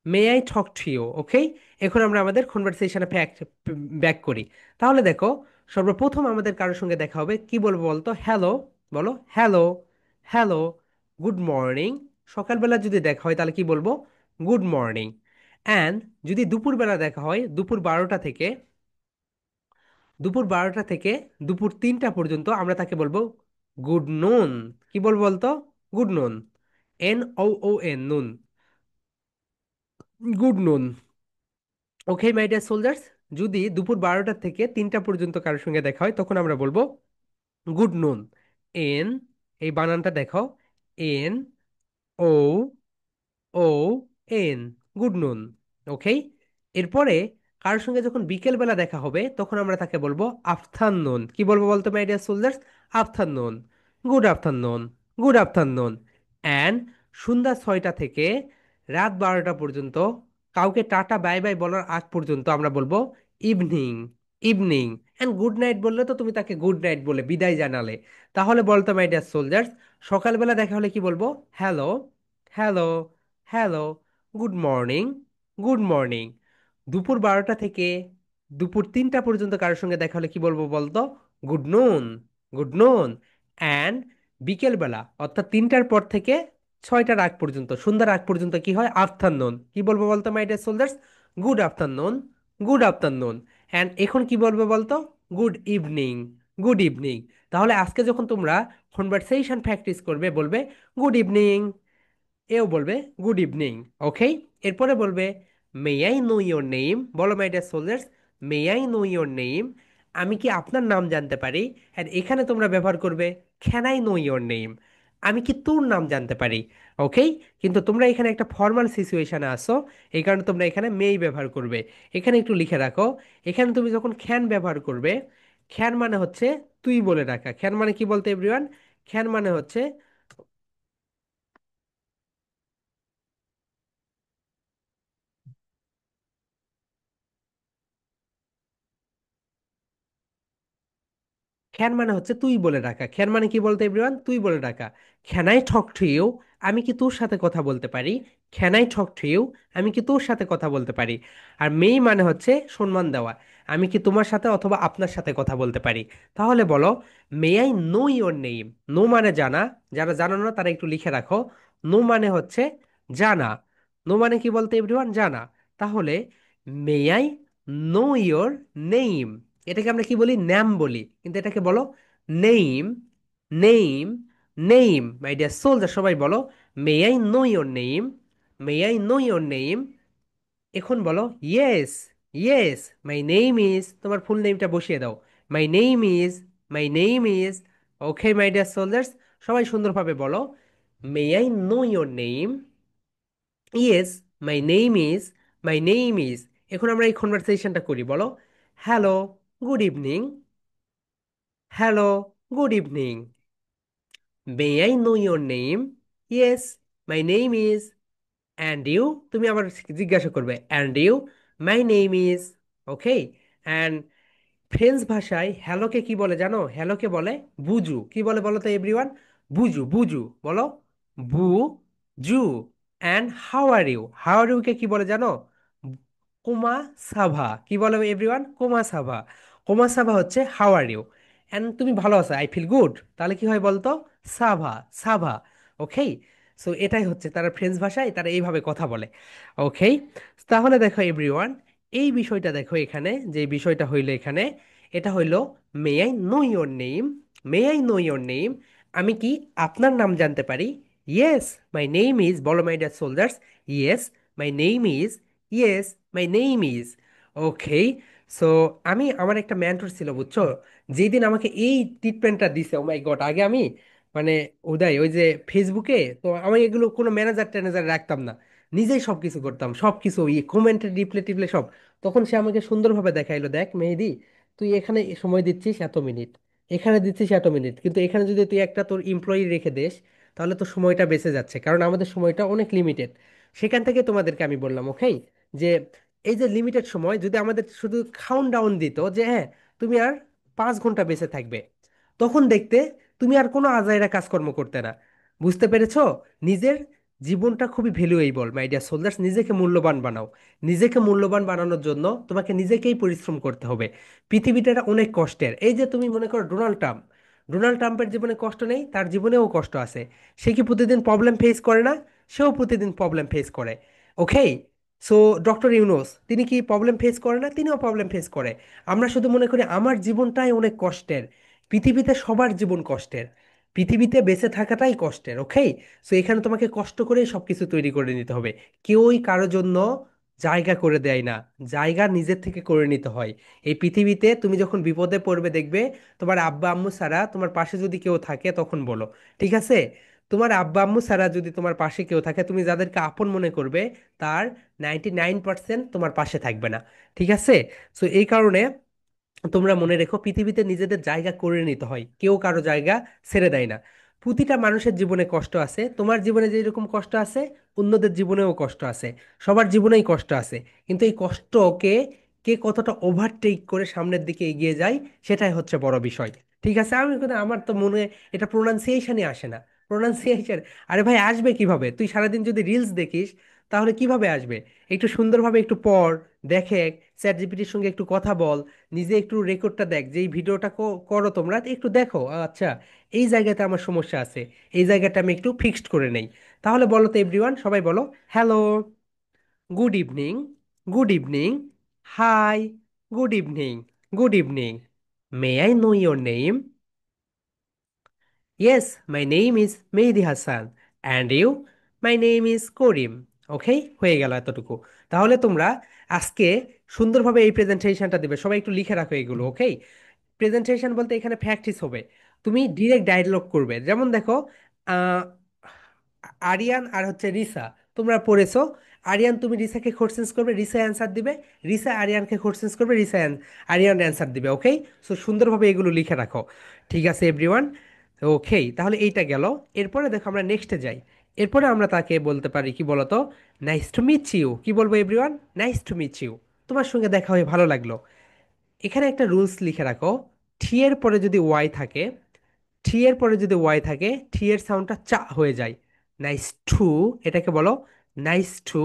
may I talk to you, okay? এখন আমরা আমাদের কনভারসেশনে ব্যাক করি। তাহলে দেখো, সর্বপ্রথম আমাদের কারোর সঙ্গে দেখা হবে, কি বলবো বলতো? হ্যালো, বলো হ্যালো, হ্যালো, গুড মর্নিং। সকালবেলা যদি দেখা হয় তাহলে কি বলবো? Good morning. অ্যান্ড যদি দুপুরবেলা দেখা হয়, দুপুর 12টা থেকে দুপুর 3টা পর্যন্ত আমরা তাকে বলবো গুড নুন। কি বলবো বলতো? গুড নুন, NOON, নুন, গুড নুন। ওকে মাই ডিয়ার সোলজার্স, যদি দুপুর 12টা থেকে 3টা পর্যন্ত কারোর সঙ্গে দেখা হয় তখন আমরা বলবো গুড নুন। এন, এই বানানটা দেখো, NOON, গুড নুন, ওকে? এরপরে কারোর সঙ্গে যখন বিকেলবেলা দেখা হবে তখন আমরা তাকে বলবো আফটারনুন। কি বলবো বলতো my dear soldiers? Afternoon, good afternoon, good afternoon. And সন্ধ্যা 6টা থেকে রাত 12টা পর্যন্ত কাউকে টাটা বাই বাই বলার আগ পর্যন্ত আমরা বলবো evening, evening. And good night বললে তো তুমি তাকে গুড নাইট বলে বিদায় জানালে। তাহলে বলতো মাই ডিয়ার সোলজার্স, সকালবেলা দেখা হলে কি বলবো? Hello, hello, hello, good morning, good morning. দুপুর 12টা থেকে দুপুর 3টা পর্যন্ত কারোর সঙ্গে দেখা হলে কি বলবো বলতো? গুড নুন, গুড নুন। অ্যান্ড বিকেলবেলা অর্থাৎ 3টার পর থেকে 6টার আগ পর্যন্ত, সন্ধ্যার আগ পর্যন্ত কি হয়? আফটারনুন। কি বলবো বলতো my dear soldiers? Good afternoon, good afternoon. And এখন কি বলবো বলতো? Good evening, good evening. তাহলে আজকে যখন তোমরা কনভারসেশন প্র্যাকটিস করবে বলবে গুড ইভিনিং, এও বলবে গুড ইভিনিং, ওকে? এরপরে বলবে may I know your name. বলো my dear soldiers, may I know your name, আমি কি আপনার নাম জানতে পারি? হ্যাঁ, এখানে তোমরা ব্যবহার করবে can I know your name, আমি কি তোর নাম জানতে পারি, ওকে? কিন্তু তোমরা এখানে একটা ফর্মাল সিচুয়েশনে আসো, এই কারণে তোমরা এখানে মেই ব্যবহার করবে। এখানে একটু লিখে রাখো, এখানে তুমি যখন খ্যান ব্যবহার করবে, খ্যান মানে হচ্ছে তুই বলে রাখা। খ্যান মানে কি বলতে এভরিওয়ান? খ্যান মানে হচ্ছে, খ্যান মানে হচ্ছে তুই বলে রাখা। খ্যান মানে কি বলতে এভরিওয়ান? তুই বলে রাখা। Can I talk to you, আমি কি তোর সাথে কথা বলতে পারি? Can I talk to you, আমি কি তোর সাথে কথা বলতে পারি? আর মেই মানে হচ্ছে সম্মান দেওয়া, আমি কি তোমার সাথে অথবা আপনার সাথে কথা বলতে পারি? তাহলে বলো may I know your name. Know মানে জানা, যারা জানো না তারা একটু লিখে রাখো। নো মানে হচ্ছে জানা। নো মানে কি বলতে এভরিওয়ান? জানা। তাহলে may I know your name, এটাকে আমরা কি বলি? নাম বলি, কিন্তু এটাকে বলো name, name, name. My dear soldier, সবাই বলো may I know your name, may I know your name. এখন বলো yes, yes, my name is, তোমার ফুল নেমটা বসিয়ে দাও। My name is, my name is, okay my dear soldiers, সবাই সুন্দরভাবে বলো may I know your name, yes, my name is, my name is. এখন আমরা এই কনভারসেশনটা করি, বলো hello, good evening, hello, good evening. May I know your name? Yes, my name is. And you, তুমি আবার জিজ্ঞাসা করবে and you? My name is, okay? And French ভাষায় হ্যালোকে কি বলে জানো? হ্যালোকে বলে বুজু। কি বলে বলো তো এভরিওয়ান? বুজু, বুজু, বলো বু জু। And how are you, how are ইউকে কি বলে জানো? কোমা সাভা। কি বলে এভরিওয়ান? কোমা সাভা। কোমা সাভা হচ্ছে হাউ আর ইউ। অ্যান্ড তুমি ভালো আছো, আই ফিল গুড, তাহলে কি হয় বলতো? সাভা, সাভা, ওকে? সো এটাই হচ্ছে তারা ফ্রেঞ্চ ভাষায় তারা এইভাবে কথা বলে, ওকে? তাহলে দেখো এভরিওয়ান, এই বিষয়টা দেখো এখানে, যে বিষয়টা হইলো এখানে, এটা হইলো মে I know your name, may I know your name, আমি কি আপনার নাম জানতে পারি? ইয়েস, মাই নেম ইজ, বলো my dear soldiers, yes, my name is, yes, my name is, okay? So আমি, আমার একটা মেন্টর ছিল বুঝছো, যেদিন আমাকে এই ট্রিটমেন্টটা দিছে, ও মাই গড! আগে আমি মানে উদয় ওই যে ফেসবুকে তো আমি এগুলো কোনো ম্যানেজার ট্যানেজার রাখতাম না, নিজেই সব কিছু করতাম, সব কিছু কমেন্টে রিপ্লে টিপলে সব। তখন সে আমাকে সুন্দরভাবে দেখাইলো, দেখ মেহেদি, তুই এখানে সময় দিচ্ছিস এত মিনিট, এখানে দিচ্ছিস এত মিনিট, কিন্তু এখানে যদি তুই একটা তোর এমপ্লয়ি রেখে দেস তাহলে তো সময়টা বেঁচে যাচ্ছে, কারণ আমাদের সময়টা অনেক লিমিটেড। সেখান থেকে তোমাদেরকে আমি বললাম, ওকে, যে এই যে লিমিটেড সময় যদি আমাদের শুধু কাউন্ট ডাউন দিত যে হ্যাঁ তুমি আর 5 ঘন্টা বেঁচে থাকবে, তখন দেখতে তুমি আর কোনো আজাইরা কাজকর্ম করতে না। বুঝতে পেরেছো? নিজের জীবনটা খুবই ভ্যালুয়েবল মাই ডিয়ার সোলজার্স। নিজেকে মূল্যবান বানাও। নিজেকে মূল্যবান বানানোর জন্য তোমাকে নিজেকেই পরিশ্রম করতে হবে। পৃথিবীটা অনেক কষ্টের। এই যে তুমি মনে করো ডোনাল্ড ট্রাম্প, ডোনাল্ড ট্রাম্পের জীবনে কষ্ট নেই? তার জীবনেও কষ্ট আছে। সে কি প্রতিদিন প্রবলেম ফেস করে না? সেও প্রতিদিন প্রবলেম ফেস করে। ওকে। সো ডক্টর ইউনুস তিনি কি প্রবলেম ফেস করে না? তিনিও প্রবলেম ফেস করে। আমরা শুধু মনে করি আমার জীবনটাই অনেক কষ্টের। পৃথিবীতে সবার জীবন কষ্টের। পৃথিবীতে বেঁচে থাকাটাই কষ্টের। ওকে। সো এখানে তোমাকে কষ্ট করেই সবকিছু তৈরি করে নিতে হবে। কেউই কারোর জন্য জায়গা করে দেয় না। জায়গা নিজের থেকে করে নিতে হয়। এই পৃথিবীতে তুমি যখন বিপদে পড়বে দেখবে তোমার আব্বা আম্মু ছাড়া তোমার পাশে যদি কেউ থাকে তখন বলো। ঠিক আছে? তোমার আব্বা আম্মু ছাড়া যদি তোমার পাশে কেউ থাকে, তুমি যাদেরকে আপন মনে করবে তার 99% তোমার পাশে থাকবে না। ঠিক আছে? সো এই কারণে তোমরা মনে রেখো পৃথিবীতে নিজেদের জায়গা করে নিতে হয়, কেউ কারো জায়গা ছেড়ে দেয় না। প্রতিটা মানুষের জীবনে কষ্ট আছে। তোমার জীবনে যেরকম কষ্ট আছে অন্যদের জীবনেও কষ্ট আছে। সবার জীবনেই কষ্ট আছে। কিন্তু এই কষ্টকে কে কতটা ওভারটেক করে সামনের দিকে এগিয়ে যায় সেটাই হচ্ছে বড় বিষয়। ঠিক আছে? আমি কিন্তু আমার তো মনে এটা প্রোনাউন্সিয়েশনই আসে না। প্রোনাউন্সিয়েশন আরে ভাই আসবে কিভাবে? তুই সারাদিন যদি রিলস দেখিস তাহলে কিভাবে আসবে? একটু সুন্দরভাবে একটু পড়, দেখে, চ্যাট জিপিটির সঙ্গে একটু কথা বল, নিজে একটু রেকর্ডটা দেখ যে এই ভিডিওটা করো তোমরা একটু দেখো, আচ্ছা এই জায়গাতে আমার সমস্যা আছে, এই জায়গাটা আমি একটু ফিক্সড করে নেই। তাহলে বলো তো এভরিওয়ান, সবাই বলো hello, good evening, good evening, hi, good evening, good evening, may I know your name? Yes, my name is Mehedi Hasan. And you? My name is Karim. Okay, হয়ে গেল এতটুকু। তাহলে তোমরা আজকে সুন্দরভাবে এই প্রেজেন্টেশনটা দেবে। সবাই একটু লিখে রাখো এগুলো। ওকে। প্রেজেন্টেশন বলতে এখানে প্র্যাকটিস হবে। তুমি ডিরেক্ট ডায়লগ করবে। যেমন দেখো, আহ, আরিয়ান আর হচ্ছে রিসা, তোমরা পড়েছো। আরিয়ান তুমি রিসাকে কোশ্চেন্স করবে, রিসা অ্যান্সার দিবে। রিসা আরিয়ানকে কোশ্চেন্স করবে, রিসা আরিয়ান অ্যান্সার দিবে। ওকে। সো সুন্দরভাবে এগুলো লিখে রাখো। ঠিক আছে এভরিওয়ান? ওকে, তাহলে এইটা গেল। এরপরে দেখো আমরা নেক্সটে যাই। এরপরে আমরা তাকে বলতে পারি কি বলতো? Nice to meet you. কি বলবো everyone? Nice to meet you. তোমার সঙ্গে দেখা হয়ে ভালো লাগলো। এখানে একটা রুলস লিখে রাখো। টি এর পরে যদি ওয়াই থাকে, টি এর পরে যদি ওয়াই থাকে, টি এর সাউন্ডটা চা হয়ে যায়। নাইস টু, এটাকে বলো nice to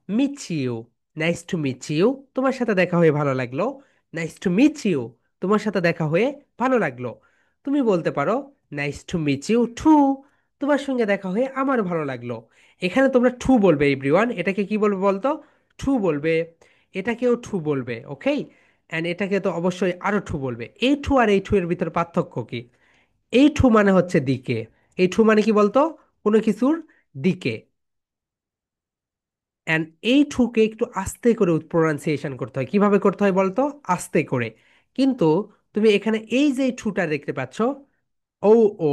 meet you. Nice to meet you, তোমার সাথে দেখা হয়ে ভালো লাগলো। নাইস টু মিট ইউ, তোমার সাথে দেখা হয়ে ভালো লাগলো। তুমি বলতে পারো nice to meet you too, তোমার সঙ্গে দেখা হয়ে আমার ভালো লাগলো। এখানে তোমরা টু বলবে এভরিওয়ান। এটাকে কি বলবে বলতো? টু বলবে। এটাকেও টু বলবে। ওকে। অ্যান্ড এটাকে তো অবশ্যই আরো টু বলবে। এই টু আর এই টু এর ভিতর পার্থক্য কি? এই ঠু মানে হচ্ছে দিকে। এই ঠু মানে কি বলতো? কোনো কিছুর দিকে। অ্যান্ড এই ঠুকে একটু আস্তে করে প্রনাউন্সিয়েশন করতে হয়। কিভাবে করতে হয় বলতো? আস্তে করে। কিন্তু তুমি এখানে এই যে ঠুটা দেখতে পাচ্ছ, ও, ও,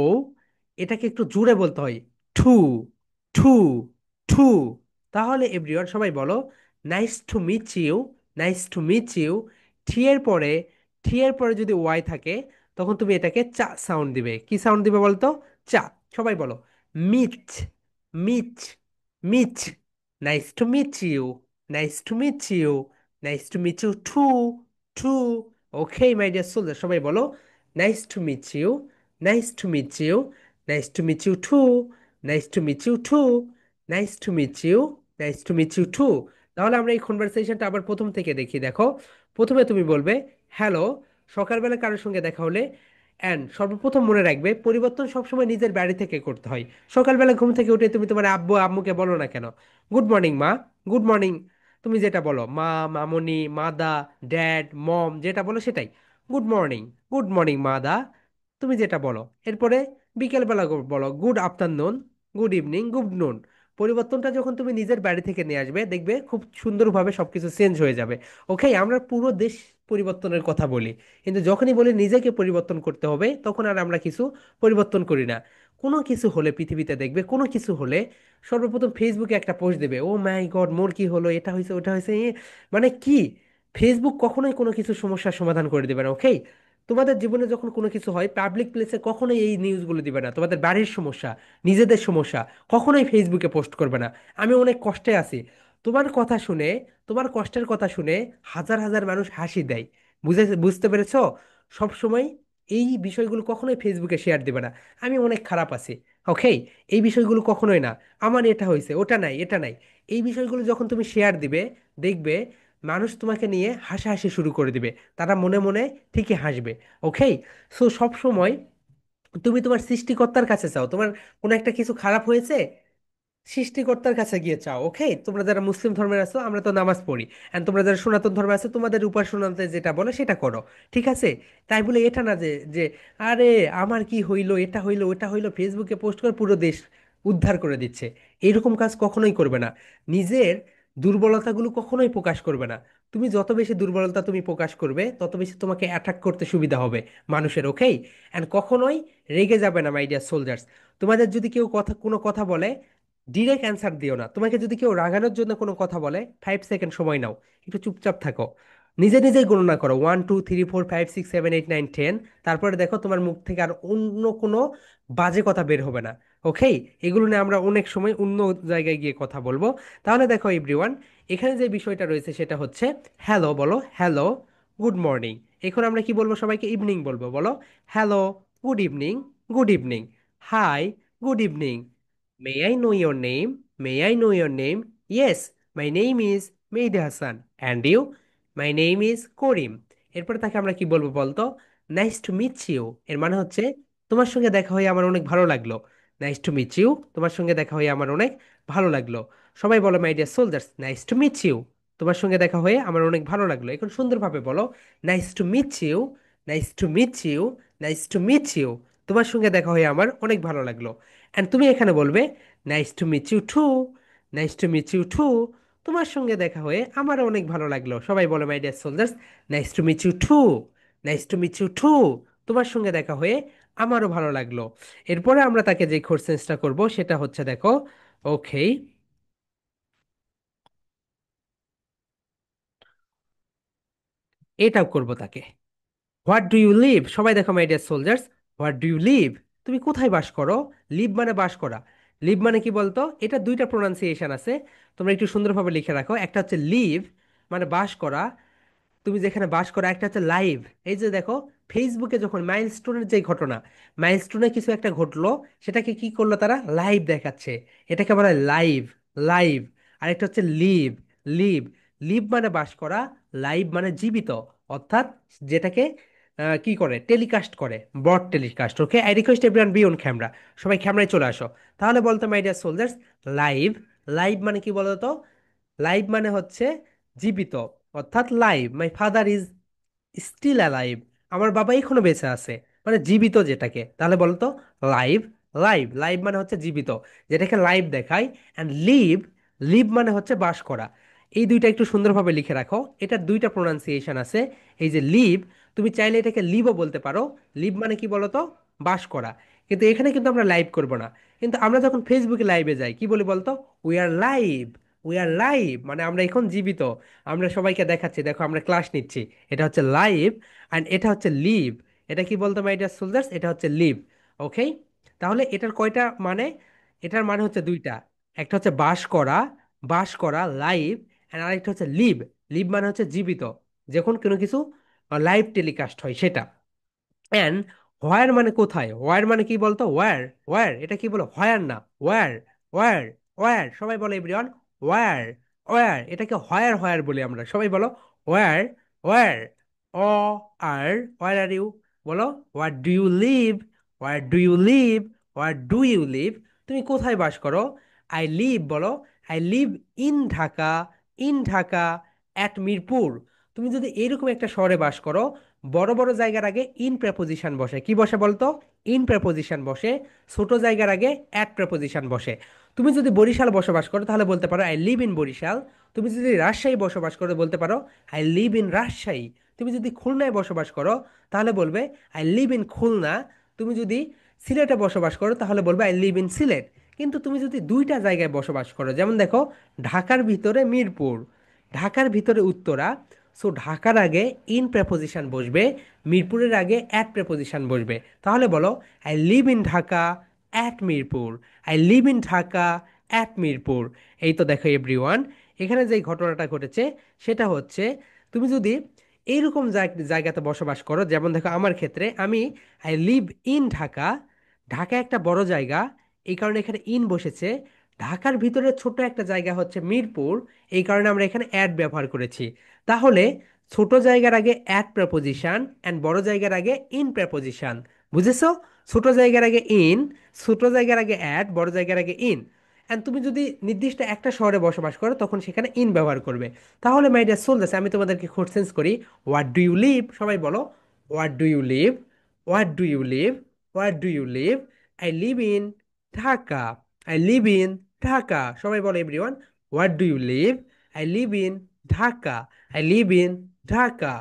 এটাকে একটু জোরে বলতে হয়। ঠু, ঠু, ঠু। তাহলে এভরিওয়ান সবাই বলো nice to meet you. Nice to meet you. T এর পরে, টি এর পরে যদি ওয়াই থাকে তখন তুমি এটাকে চা সাউন্ড দিবে। কি সাউন্ড দিবে বলতো? চা। সবাই বলো meet, meet, meet. Nice to meet you. Nice to meet you. Nice to meet you too, too. Okay my dear soldier, সবাই বলো nice to meet you. Nice to meet you. Nice to meet you too. Nice to meet you too. Nice to meet you. Nice to meet you too. তাহলে আমরা এই কনভারসেশনটা আবার প্রথম থেকে দেখি। দেখো, প্রথমে তুমি বলবে হ্যালো, সকালবেলা কারোর সঙ্গে দেখা হলে। অ্যান্ড সর্বপ্রথম মনে রাখবে পরিবর্তন সবসময় নিজের বাড়ি থেকে করতে হয়। সকালবেলা ঘুম থেকে উঠে তুমি তোমার আব্বু আম্মুকে বলো না কেন গুড মর্নিং মা, গুড মর্নিং। তুমি যেটা বলো মা, মামনি, মাদা, ড্যাড, মম, যেটা বলো সেটাই গুড মর্নিং। গুড মর্নিং মাদা, তুমি যেটা বলো। এরপরে বিকেলবেলা বলো good afternoon, good evening, good নুন। পরিবর্তনটা যখন তুমি নিজের বাড়ি থেকে নিয়ে আসবে দেখবে খুব সুন্দরভাবে সবকিছু চেঞ্জ হয়ে যাবে। ওকে, আমরা পুরো দেশ পরিবর্তনের কথা বলি, কিন্তু যখনই বলি নিজেকে পরিবর্তন করতে হবে তখন আর আমরা কিছু পরিবর্তন করি না। কোনো কিছু হলে পৃথিবীতে দেখবে, কোনো কিছু হলে সর্বপ্রথম ফেসবুকে একটা পোস্ট দেবে, ও মাই গড মোর কি হলো, এটা হয়েছে ওটা হয়েছে, মানে কি? ফেসবুক কখনোই কোনো কিছু সমস্যার সমাধান করে দেবে না। ওকে। তোমাদের জীবনে যখন কোনো কিছু হয় পাবলিক প্লেসে কখনোই এই নিউজগুলো দিবে না। তোমাদের বাড়ির সমস্যা, নিজেদের সমস্যা কখনোই ফেসবুকে পোস্ট করবে না। আমি অনেক কষ্টে আছি, তোমার কথা শুনে, তোমার কষ্টের কথা শুনে হাজার হাজার মানুষ হাসি দেয়। বুঝতে পেরেছো? সব সময় এই বিষয়গুলো কখনোই ফেসবুকে শেয়ার দিবে না, আমি অনেক খারাপ আছি, ওকে, এই বিষয়গুলো কখনোই না, আমার এটা হয়েছে, ওটা নাই, এটা নাই। এই বিষয়গুলো যখন তুমি শেয়ার দিবে, দেখবে মানুষ তোমাকে নিয়ে হাসাহাসি শুরু করে দিবে। তারা মনে মনে ঠিকই হাসবে, ওকে। সো সব সময় তুমি তোমার সৃষ্টিকর্তার কাছে চাও। তোমার কোনো একটা কিছু খারাপ হয়েছে, সৃষ্টিকর্তার কাছে গিয়ে চাও, ওকে। তোমরা যারা মুসলিম ধর্মের আছো, আমরা তো নামাজ পড়ি, এন্ড তোমরা যারা সনাতন ধর্মে আছো, তোমাদের উপাসনাতে যেটা বলে সেটা করো, ঠিক আছে? তাই বলে এটা না যে যে আরে আমার কি হইলো, এটা হইলো, ওটা হইলো, ফেসবুকে পোস্ট করে পুরো দেশ উদ্ধার করে দিচ্ছে। এরকম কাজ কখনোই করবে না। নিজের দুর্বলতাগুলো কখনোই প্রকাশ করবে না। তুমি যত বেশি দুর্বলতা তুমি প্রকাশ করবে, তত বেশি তোমাকে অ্যাটাক করতে সুবিধা হবে মানুষের, ওকে। অ্যান্ড কখনোই রেগে যাবে না, মাই ডিয়ার সোলজার্স। তোমাদের যদি কেউ কোনো কথা বলে, ডিরেক্ট অ্যান্সার দিও না। তোমাকে যদি কেউ রাগানোর জন্য কোনো কথা বলে, 5 সেকেন্ড সময় নাও, একটু চুপচাপ থাকো, নিজে নিজেই গণনা করো, 1 2 3 4 5 6 7 8 9 10। তারপরে দেখো তোমার মুখ থেকে আর অন্য কোনো বাজে কথা বের হবে না, ওকে। এগুলো নিয়ে আমরা অনেক সময় অন্য জায়গায় গিয়ে কথা বলবো। তাহলে দেখো এভরিওয়ান, এখানে যে বিষয়টা রয়েছে সেটা হচ্ছে হ্যালো বলো, হ্যালো, গুড মর্নিং। এখন আমরা কি বলবো? সবাইকে ইভিনিং বলবো, বলো hello, good evening, good evening, hi, good evening, May I know your name? May I know your name? Yes, my name is Mehdi Hassan. And you? My name is Karim. এরপরে তাকে আমরা কি বলবো বলতো? Nice to meet you. এর মানে হচ্ছে তোমার সঙ্গে দেখা হয়ে আমার অনেক ভালো লাগলো। নাইস টু মিট ইউ, তোমার সঙ্গে দেখা হয়ে আমার অনেক ভালো লাগলো। সবাই বলো my dear soldiers, nice to meet you, তোমার সঙ্গে দেখা হয়ে আমার অনেক ভালো লাগলো। এখন সুন্দরভাবে বলো, nice to meet you, nice to meet you, nice to meet you, তোমার সঙ্গে দেখা হয়ে আমার অনেক ভালো লাগলো। অ্যান্ড তুমি এখানে বলবে nice to meet you too, nice to meet you too, তোমার সঙ্গে দেখা হয়ে আমারও অনেক ভালো লাগলো। সবাই বলো my dear soldiers, nice to meet you too, nice to meet you too, তোমার সঙ্গে দেখা হয়ে আমারও ভালো লাগলো। এরপরে আমরা তাকে যে কোশ্চেন্সটা করব সেটা হচ্ছে দেখো, ওকে, এটাও করব তাকে। What do you live? সবাই দেখো my dear soldiers, what do you live, তুমি কোথায় বাস করো? লিভ মানে বাস করা। লিভ মানে কি বলতো? এটা দুইটা প্রোনাউন্সিয়েশন আছে, তোমরা একটু সুন্দরভাবে লিখে রাখো। একটা হচ্ছে লিভ মানে বাস করা, তুমি যেখানে বাস করো। একটা হচ্ছে লাইভ। এই যে দেখো, ফেসবুকে যখন মাইলস্টোনের যে ঘটনা, মাইলস্টোনে কিছু একটা ঘটলো, সেটাকে কি করলো তারা? লাইভ দেখাচ্ছে, এটাকে বলা হয় লাইভ, লাইভ। আর একটা হচ্ছে লিভ, লিভ, লিভ মানে বাস করা, লাইভ মানে জীবিত, অর্থাৎ যেটাকে কি করে, টেলিকাস্ট করে, broad telecast, okay. I request everyone be on camera, সবাই ক্যামেরায় চলে আসো। তাহলে বলতো my dear soldiers, live, live মানে কি বলতো? লাইভ মানে হচ্ছে জীবিত, অর্থাৎ live, my father is still alive, আমার বাবা এখনো বেঁচে আছে, মানে জীবিত যেটাকে। তাহলে বলতো লাইভ, লাইভ, লাইভ মানে হচ্ছে জীবিত, যেটাকে লাইভ দেখায়। অ্যান্ড লিভ, লিভ মানে হচ্ছে বাস করা। এই দুইটা একটু সুন্দরভাবে লিখে রাখো, এটার দুইটা প্রোনাউন্সিয়েশন আছে। এই যে লিভ, তুমি চাইলে এটাকে লিভও বলতে পারো। লিভ মানে কি বলতো? বাস করা। কিন্তু এখানে কিন্তু আমরা লাইভ করব না। কিন্তু আমরা যখন ফেসবুকে লাইভে যাই, কি বলি বলতো? We are live, we are live, মানে আমরা এখন জীবিত, আমরা সবাইকে দেখাচ্ছি, দেখো আমরা ক্লাস নিচ্ছি। এটা হচ্ছে লাইভ, অ্যান্ড এটা হচ্ছে লিভ। এটা কি বলতো মাই ডিয়ার সোলজার্স? এটা হচ্ছে লিভ, ওকে। তাহলে এটার কয়টা মানে? এটার মানে হচ্ছে দুইটা। একটা হচ্ছে বাস করা, বাস করা, লাইভ। অ্যান্ড আরেকটা হচ্ছে লিভ, লিভ মানে হচ্ছে জীবিত, যখন কোনো কিছু লাইভ টেলিকাস্ট হয় সেটা। অ্যান্ড হোয়ার মানে কোথায়? হোয়ার মানে কি বলতো? ওয়ার, ওয়ার, এটা কি বলো? হোয়ার না, ওয়ার, ওয়ার, ওয়ার, সবাই বলো এভরিওয়ান, ওয়ার, ওয়ার, এটাকে হোয়ার, হোয়ার বলি আমরা, সবাই বলো ওয়ার, ওয়ার, ও আর, ওয়ার আর ইউ, বলো what do you live, what do you live, what do you live, তুমি কোথায় বাস করো? আই লিভ, বলো I live in Dhaka, in Dhaka, at Mirpur. তুমি যদি এরকম একটা শহরে বাস করো, বড় বড় জায়গার আগে ইন প্রেপোজিশন বসে, কি বসে বলতো? ইন প্রেপোজিশন বসে। ছোট জায়গার আগে অ্যাট প্রেপোজিশন বসে। তুমি যদি বরিশাল বসবাস করো, তাহলে বলতে পারো আই লিভ ইন বরিশাল। তুমি যদি রাজশাহী বসবাস করো, বলতে পারো আই লিভ ইন রাজশাহী। তুমি যদি খুলনায় বসবাস করো, তাহলে বলবে আই লিভ ইন খুলনা। তুমি যদি সিলেটে বসবাস করো, তাহলে বলবে আই লিভ ইন সিলেট। কিন্তু তুমি যদি দুইটা জায়গায় বসবাস করো, যেমন দেখো, ঢাকার ভিতরে মিরপুর, ঢাকার ভিতরে উত্তরা, সো ঢাকার আগে ইন প্রেপোজিশন বসবে, মিরপুরের আগে অ্যাট প্রেপোজিশন বসবে। তাহলে বলো I live in Dhaka at Mirpur, I live in Dhaka at Mirpur. এই তো দেখো এভরিওয়ান, এখানে যে ঘটনাটা ঘটেছে সেটা হচ্ছে, তুমি যদি এইরকম জায়গাতে বসবাস করো, যেমন দেখো আমার ক্ষেত্রে আমি I live in Dhaka. Dhaka একটা বড় জায়গা, এই কারণে এখানে ইন বসেছে। ঢাকার ভিতরে ছোট একটা জায়গা হচ্ছে মিরপুর, এই কারণে আমরা এখানে অ্যাড ব্যবহার করেছি। তাহলে ছোট জায়গার আগে অ্যাট প্রেপোজিশন অ্যান্ড বড় জায়গার আগে ইন প্রেপোজিশন। বুঝেছো? ছোট জায়গার আগে ইন, ছোট জায়গার আগে অ্যাট, বড় জায়গার আগে ইন। অ্যান্ড তুমি যদি নির্দিষ্ট একটা শহরে বসবাস করো তখন সেখানে ইন ব্যবহার করবে। তাহলে মাই ডিয়ার সোলজার্স, আমি তোমাদেরকে কোশ্চেন্স করি, হোয়াট ডু ইউ লিভ? সবাই বলো, what do you live? What do you live? What do you live? I live in Dhaka. I live in Dhaka. সবাই বলো everyone, what do you live? I live in Dhaka. I live in Dhaka.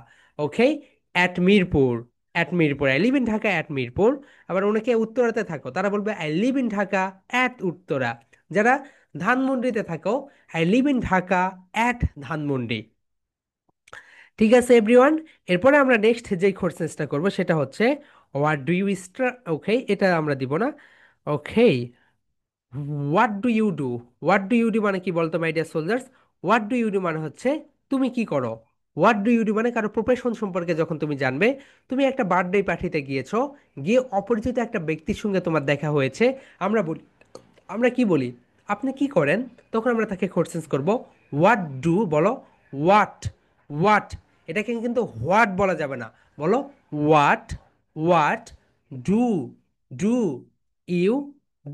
Okay, at Mirpur. At Mirpur, I live in Dhaka at Mirpur. আবার অনেকে উত্তরাতে থাকো, তারা বলবে I live in Dhaka at Uttara. যারা ধানমন্ডিতে থাকো, I live in Dhaka at Dhanmondi. ঠিক আছে এভরিওয়ান, এরপরে আমরা নেক্সট যে কোশ্চেন্সটা করব সেটা হচ্ছে what do you star. Okay, এটা আমরা দিব না। Okay, what do you do? What do you do মানে কি বলতো my dear soldiers? What do you do মানে হচ্ছে তুমি কি করো। হোয়াট ডু ইউ ডু মানে কারো প্রফেশন সম্পর্কে যখন তুমি জানবে। তুমি একটা বার্থডে পার্টিতে গিয়েছো, গিয়ে অপরিচিত একটা ব্যক্তির সঙ্গে তোমার দেখা হয়েছে। আমরা বলি, আমরা কি বলি, আপনি কি করেন? তখন আমরা তাকে কোশ্চেন্স করব, হোয়াট ডু, বলো হোয়াট। হোয়াট, এটাকে কিন্তু হোয়াট বলা যাবে না, বলো what. What do, do you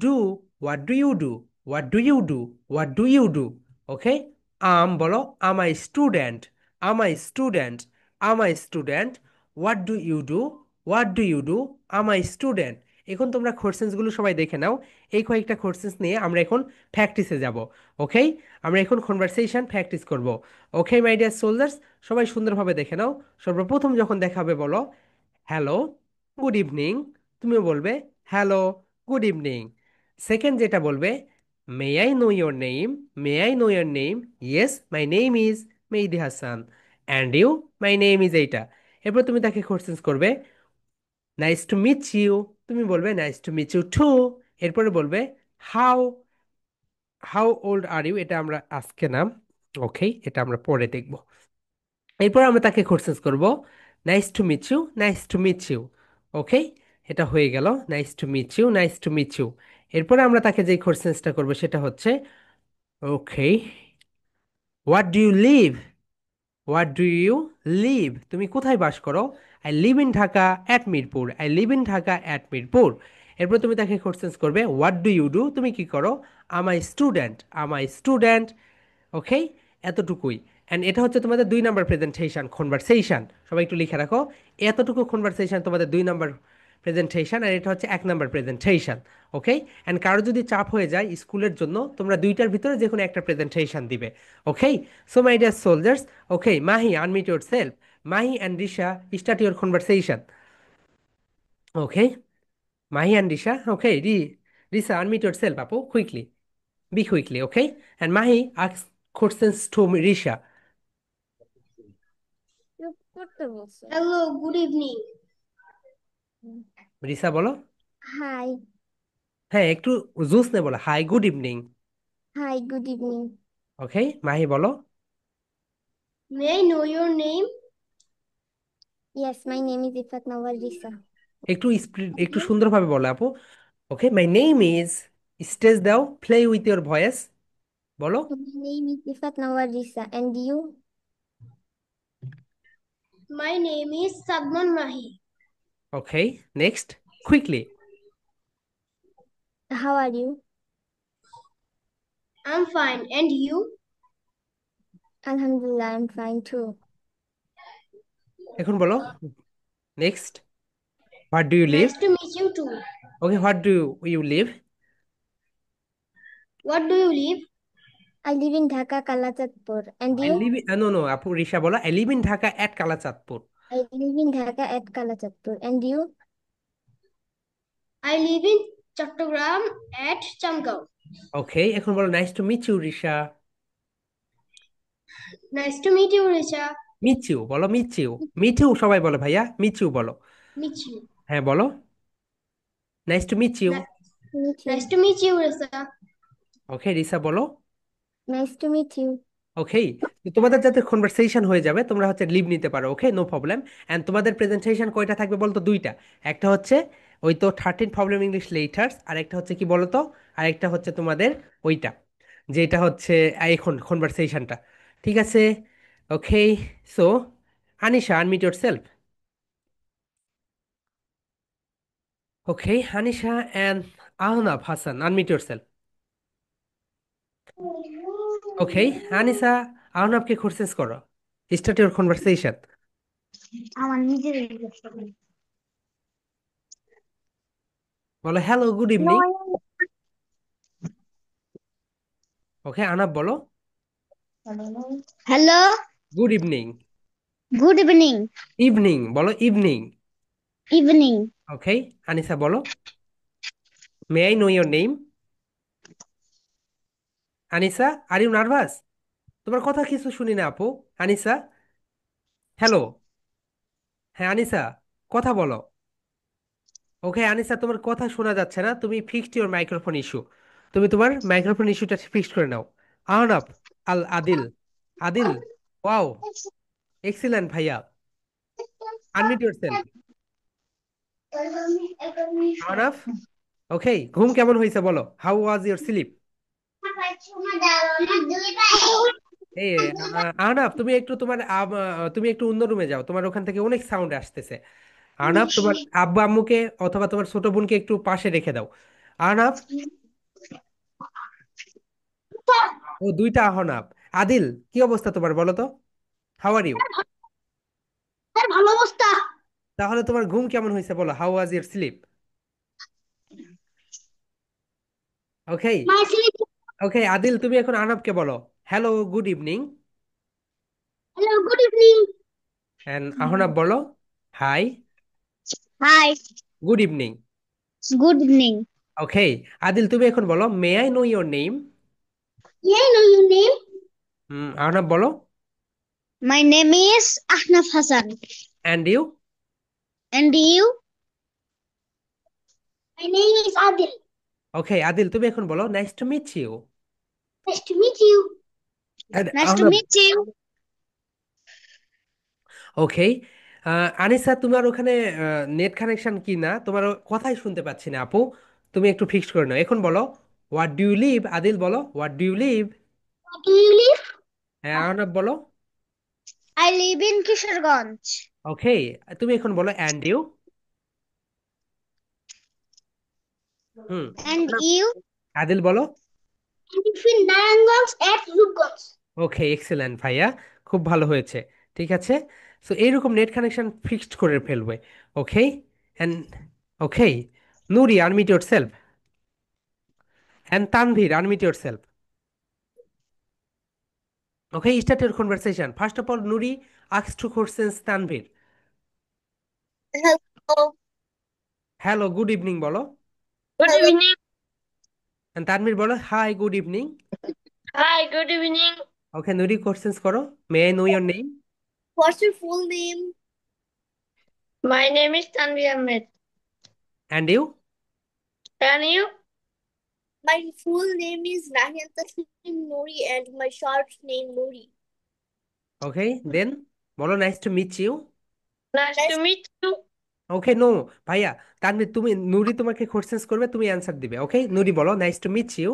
do, what do you do? What do you do? What do you do? Okay, বলো I'm a student. I'm a student. I'm a student. What do you do? What do you do? I'm a student. এখন তোমরা কোশ্চেন্সগুলো সবাই দেখে নাও। এই কয়েকটা questions নিয়ে আমরা এখন প্র্যাকটিসে যাব। ওকে, আমরা এখন কনভারসেশন প্র্যাকটিস করব। ওকে মাই ডিয়ার সোলজার্স, সবাই সুন্দরভাবে দেখে নাও। সর্বপ্রথম যখন দেখাবে বলো হ্যালো, গুড ইভিনিং। তুমিও বলবে হ্যালো, গুড ইভিনিং। সেকেন্ড যেটা বলবে, may I know your name? May I know your name? Yes, my name is Mehedi Hasan. And you? My name is এইটা। এরপর তুমি তাকে কোশ্চেন্স করবে, নাইস টু মিট ইউ। তুমি বলবে nice to meet you too. এরপরে বলবে how, how old are you? এটা আমরা আজকে নাম, ওকে, এটা আমরা পরে দেখব। এরপর আমরা তাকে কোশ্চেন্স করব, nice to meet you, nice to meet you. Okay, এটা হয়ে গেল, nice to meet you, nice to meet you. এরপরে আমরা তাকে যে কোশ্চেন্সটা করবো সেটা হচ্ছে, okay, what do you live? What do you live? তুমি কোথায় বাস করো? I live in Dhaka at Mirpur. I live in Dhaka at Mirpur. এরপর তুমি তাকে কোশ্চেন্স করবে, হোয়াট ডু ইউ ডু? তুমি কি করো? আমাই স্টুডেন্ট। I'm a student. ওকে, এতটুকুই। অ্যান্ড এটা হচ্ছে তোমাদের 2 নম্বর প্রেজেন্টেশন কনভারসেশন। সবাই একটু লিখে রাখো, এতটুকু কনভারসেশন তোমাদের 2 নম্বর প্রেজেন্টেশন, আর এটা হচ্ছে 1 নম্বর প্রেজেন্টেশন। ওকে, অ্যান্ড কারো যদি চাপ হয়ে যায় স্কুলের জন্য, তোমরা দুইটার ভিতরে যে কোনো একটা প্রেজেন্টেশন দিবে। Okay, so my dear soldiers, okay, Mahi unmute yourself. Mahi and Risha, start your conversation. Okay, Mahi and Risha, okay, Risha unmute yourself আপু, quickly, be quickly, okay? And Mahi asks questions to Risha. চুপ করতে বলছে। Hello, good evening. রিসা বলো, high. হ্যাঁ একটু juice নে বলো, hi good evening. Hi, good evening. Okay, Mahi বলো, May I know your name? Yes, my name is Ifat Nawar Risa. একটু স্পিড, একটু Okay. সুন্দরভাবে বলো আপু। Okay, my name is, stage দাও, প্লে উইথ ইউর ভয়েস, বলো। My name is Ifat Nawar Risa, and you? My name is Sadman Mahi. Okay, next, quickly. How are you? I'm fine. And you? আলহামদুলিল্লাহ, I am fine too. এখন বলো next, what do you live? Nice to meet you too. Okay, what do you live? What do you live? I live in Dhaka Kalachandpur, and I you? Live, no no আপু, রিসা বলো, I live in Dhaka at Kalachandpur. I live in Dhaka at Kalachandpur, and you? I live in Chattogram at Chamgaon. Okay, এখন বলো nice to meet you Risha. Nice to meet you, Risha. মিচিউ বলো, মিচিউ। মিঠু সবাই বলো ভাইয়া, মিচিউ বলো। Meet you. হ্যাঁ বলো, nice to meet you. Ni- meet you. nice to meet you, Risha. Okay, Risha বলো, nice to meet you. Okay, তোমাদের যাতে কনভারসেশন হয়ে যাবে তোমরা হচ্ছে লিভ নিতে পারো, ওকে, নো প্রবলেম। অ্যান্ড তোমাদের প্রেজেন্টেশন কয়টা থাকবে বলতো? দুইটা। একটা হচ্ছে ওই তো 13 প্রবলেম ইংলিশ লেটার্স, আর একটা হচ্ছে কি বলতো, আর একটা হচ্ছে তোমাদের ওইটা যেটা হচ্ছে এখন কনভারসেশনটা। ঠিক আছে, okay. So Anisha, unmute yourself. Okay, Anisha and Ahnab Hasan, unmute yourself. Okay, Anisa, আহনাবকে কোর্সেস করো, স্টার্ট ইউর কনভারসেশন। আমার নিজের বলো hello, good evening. Okay, Anab বলো hello, good evening. Good evening. Evening বলো, ইভিনিং। ইভিনিং। ওকে, আনিসা বলো may I know your name. Anisa, are you nervous? তোমার কথা কিছু শুনি না আপু। আনিসা, হ্যালো। হ্যাঁ আনিসা, কথা বলো। ওকে আনিসা, তোমার কথা শোনা যাচ্ছে না, তুমি ফিক্সড ইউর মাইক্রোফোন ইস্যু। তুমি তোমার মাইক্রোফোন ইস্যুটা ফিক্সড করে নাও। আহনাব আল আদিল, আদিল, ওয়াও, এক্সিলেন্ট ভাইয়া, আনমিউট ইউর সেলফ। আহনাফ, ওকে, ঘুম কেমন হয়েছে বলো, হাউ ওয়াজ ইউর স্লিপ? এই আহনাফ, তুমি একটু তোমার তুমি একটু অন্য রুমে যাও, তোমার ওখান থেকে অনেক সাউন্ড আসতেছে। আহনাফ, তোমার আব্বু আম্মুকে অথবা তোমার ছোট বোনকে একটু পাশে রেখে দাও। আহনাফ, ও দুইটা আহনাফ। আদিল, কি অবস্থা তোমার বলো তো, হাউ আর ইউ? ভালো অবস্থা। তাহলে তোমার ঘুম কেমন হয়েছে বলো, how was your sleep? Okay, my sleep. Okay Adil, তুমি এখন আহনাফকে বলো hello, good evening. Hello, good evening. And Ahnaf বলো hi, hi, good evening. Good evening. Okay, Adil তুমি এখন বলো may I know your name. এই নো ইউর নেম। আহনাফ বলো my name is Ahnaf Hasan. And you. And you? My name is Adil. Okay Adil, তুমি এখন বলো nice to meet you. Nice to meet you. Nice to Ahnaf, meet you. Okay. Anisa, তোমার ওখানে net connection কি না, তোমার কথাই শুনতে পাচ্ছি না আপু। তুমি একটু ফিক্সড করে নাও, এখন বলো what do you live. Adil বলো what do you live. Do you live? হ্যাঁ আহনাফ বলো। I live in Kishoreganj. Okay, তুমি এখন বলো and you. Hmm, and Ahnaf, you? Adil বলো। Between Narayanganj and Rupganj. Okay, excellent ভাইয়া, খুব ভালো হয়েছে। ঠিক আছে, সো এইরকম নেট কানেকশন ফিক্সড করে ফেলবে। Okay, and okay, Nuri, unmute yourself. And Tanvir, unmute yourself. Okay, start your conversation. First of all, Nuri asks two questions Tanvir. Hello. Hello, good evening বলো। Good evening. And Tanvir বলো hi, good evening. Hi, good evening. Okay, Nuri questions করো, may I know your name? What's your full name? My name is Tanvi Ahmed. And you? And you? My full name is Nahian Taslim Noori and my short name Noori. Okay, then বলো nice to meet you. Nice to meet you. Okay, no, ভাইয়া, তানভীর তুমি, নুরি তোমাকে questions করবে, তুমি answer দিবে। Okay, Nuri বলো nice to meet you.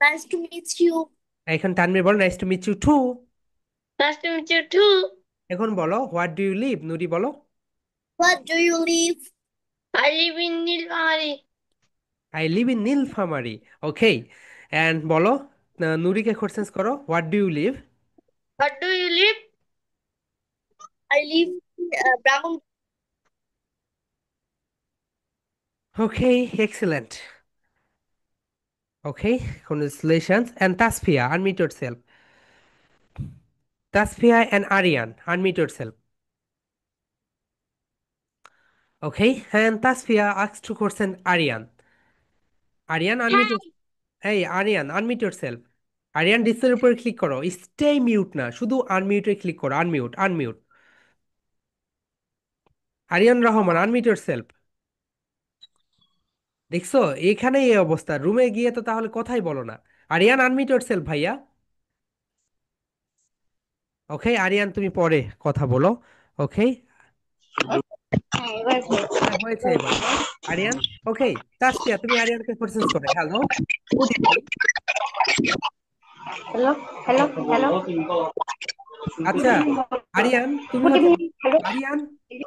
Nice to meet you. এখন তানভীর বলো nice to meet you too. Nice to meet you too. এখন বলো what do you live, Nuri বলো। What do you live? I live in Nilpari. I live in Nilphamari. Okay, and বলো নুরিকে questions করো what do you live. What do you live? I live in Brahman. Okay, excellent. Okay, congratulations. And Tasfia, unmute yourself. Tasfia and Aryan, unmute yourself. Okay, and Tasfia asks to question Aryan. Aryan, unmute yourself. Hey, Aryan, unmute yourself. Aryan, ডিসপ্লের উপরে click করো, stay mute না, শুধু আনমিউটে click করো, unmute, unmute. Aryan Rahman, unmute yourself. দেখছো, এখানে এই অবস্থা, রুমে গিয়ে তো তাহলে কথাই বলো না। আরিয়ান, আনমিউট yourself ভাইয়া। ওকে আরিয়ান, তুমি পরে কথা বলো। ওকে। হ্যাঁ, হয়েছে এবার। আরিয়ান। ওকে। তাসফিয়া, তুমি আরিয়ানকে কোশ্চেন করো। Hello, good evening. Hello, hello, hello. আচ্ছা, আরিয়ান তুমি Good হচ্ছে, evening. Hello. আরিয়ান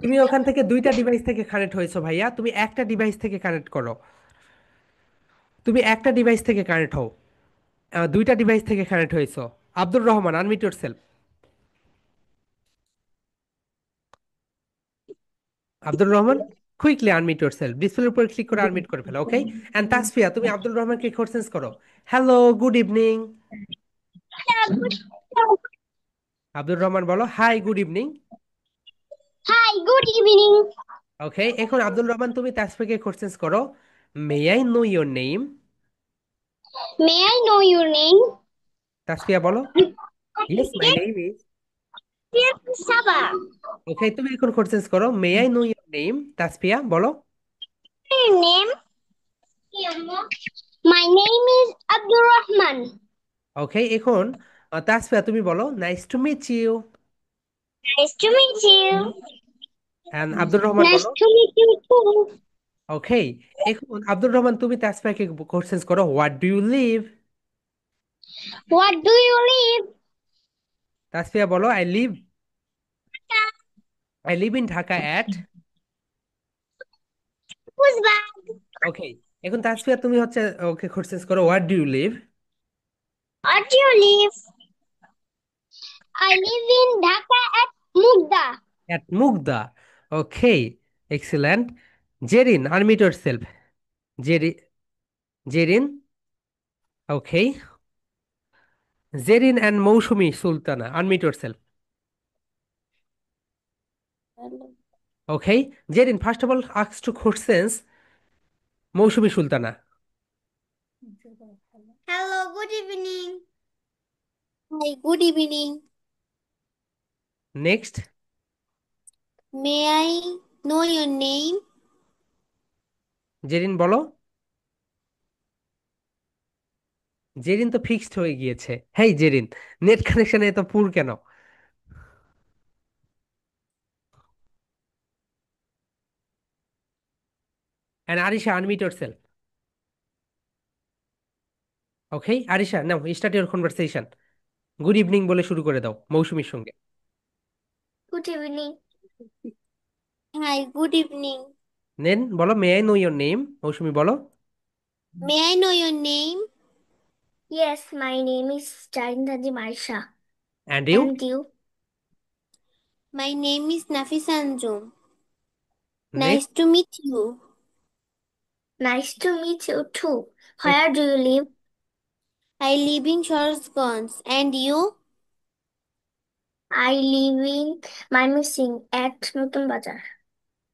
তুমি ওখান থেকে দুইটা ডিভাইস থেকে কানেক্ট হয়েছো ভাইয়া, তুমি একটা ডিভাইস থেকে কানেক্ট করো। তুমি একটা ডিভাইস থেকে কানেক্ট হও। দুইটা ডিভাইস থেকে কানেক্ট হয়েছো। Abdur Rahman, unmute yourself. Abdur Rahman, quickly unmute yourself, ডিসপ্লের উপর ক্লিক করে আনমিউট করে ফেলো। ওকে। এন্ড তাসফিয়া, তুমি আব্দুল রহমানকে কোশ্চেন করো। Hello, good evening. Abdur Rahman বলো, hi, good evening. Hi, good evening. Okay, এখন আব্দুল রহমান তুমি তাসফিয়াকে কোশ্চেন করো। May I know your name? May I know your name? Tasfia বলো, yes my Yes, name is. yes, Saba. Okay, তুমি এখন কোশ্চেন করো। May I know your name? Tasfia বলো। Your name? My name is Abdurrahman. ওকে, এখন তাসফিয়া তুমি বলো, nice to meet you. Nice to meet you. And Abdur Rahman Nice বলো। to meet you too. Okay, এখন আব্দুর রহমান তুমি তাসফিয়াকে কোশ্চেন করো, what do you live? What do you live? Tasfia বলো, I live in Dhaka at. Who's back? Okay, এখন তাসফিয়া তুমি হচ্ছে ওকে কোশ্চেন করো, what do you live? What do you live? I live in Dhaka at Mugda. At Mugda. Okay, excellent. Jerin, unmute yourself. Jeri Jerin. Okay, Jerin and Mousumi Sultana, unmute yourself. Okay, Jerin, first of all ask two questions Mousumi Sultana. Hello, good evening. Hi, good evening. Next. May I know your name? Jerin বলো। জেরিন তো fixed হয়ে গিয়েছে। হেই Zerin, net connection এত poor কেন? And Arisha, unmute yourself. Okay Arisha, now start your conversation. Good evening বলে শুরু করে দাও মৌসুমীর সঙ্গে। Good evening. Hi, good evening. নেন বলো, may I know your name? Mousumi বলো। May I know your name? Yes, my name is Charindadi Marsha. And you? And you? My name is Nafisa Anjum. Nice next. to meet you. Nice to meet you too. Next. Where do you live? I live in Shoresgons. And you? I live in Mymensingh at Nutun Bazar.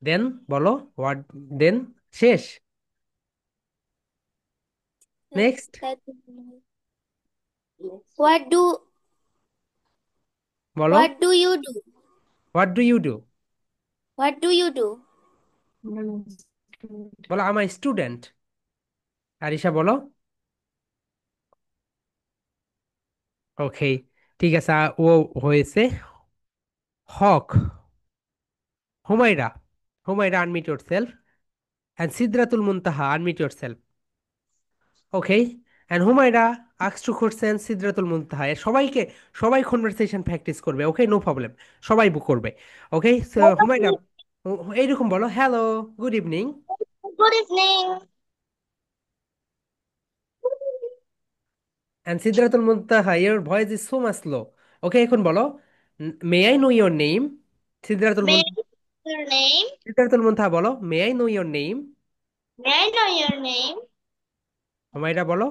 Then বলো, what then, শেষ। Next What do বলো, what do you do? What do you do? What do you do? বলো, I am student. Arisha বলো। Okay, ঠিক আছে, ও হয়েছে। Haque, Humaira. Humaira, unmute yourself. And Sidratul Muntaha, unmute yourself. Okay, and Humaira ask to question Sidratul Muntaha. সবাইকে, সবাই কনভারসেশন প্র্যাকটিস করবে। ওকে, নো প্রবলেম, সবাই বুক করবে। ওকে, হুমায়রা এইরকম বলো, hello, good evening. Good evening. And Sidratul Muntaha, your voice is so much low. Okay, এখন বলো, may I know your name? Sidratul May মুন I know your name? Sidratul Muntaha বলো, may I know your name? May I know your name? Humaira বলো।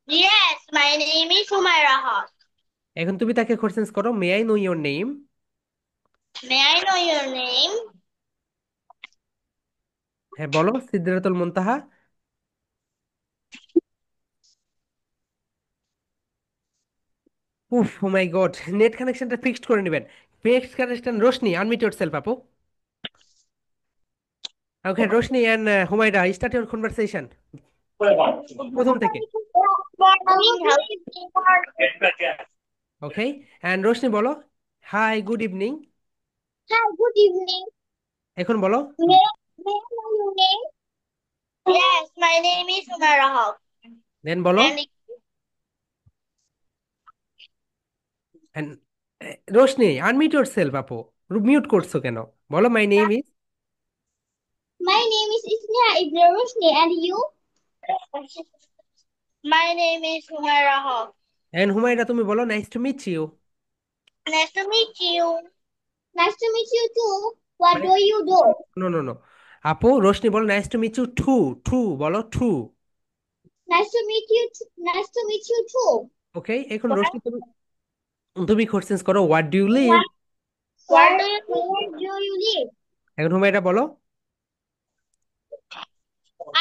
Yes, my name is Humaira Haq. এখন তুমি তাকে question করো, may I know your name? May I know your name? হ্যাঁ বলো, সিদরাতুল মুনতাহা। উফ, oh my God, net কানেকশনটা fixed করে নেবেন। Next connection Roshni, unmute yourself আপু। Okay, Roshni and Humaira, start your conversation প্রথম থেকে। Morning, how okay, and Roshni বলো hi good evening. Hi, good evening. এখন বলো May I know your name? Yes, my name is Humaira Haq. দেন বলো And and Roshni unmute yourself আপু, mute করছো কেন? বলো my name is. my name is Isneha Ibrahim Roshni. And you? My name is Humaira Haq. And Humaira তুমি বলো nice to meet you. Nice to meet you. Nice to meet you too. What মানে do you do? No no no, আপু রোশনি বলো nice to meet you too. Too বলো too. Nice to meet you. Nice to meet you too. Okay, এখন রোশনি তুমি তুমি questions করো what do you live. What? Where do you live? এখন হুমায়রা বলো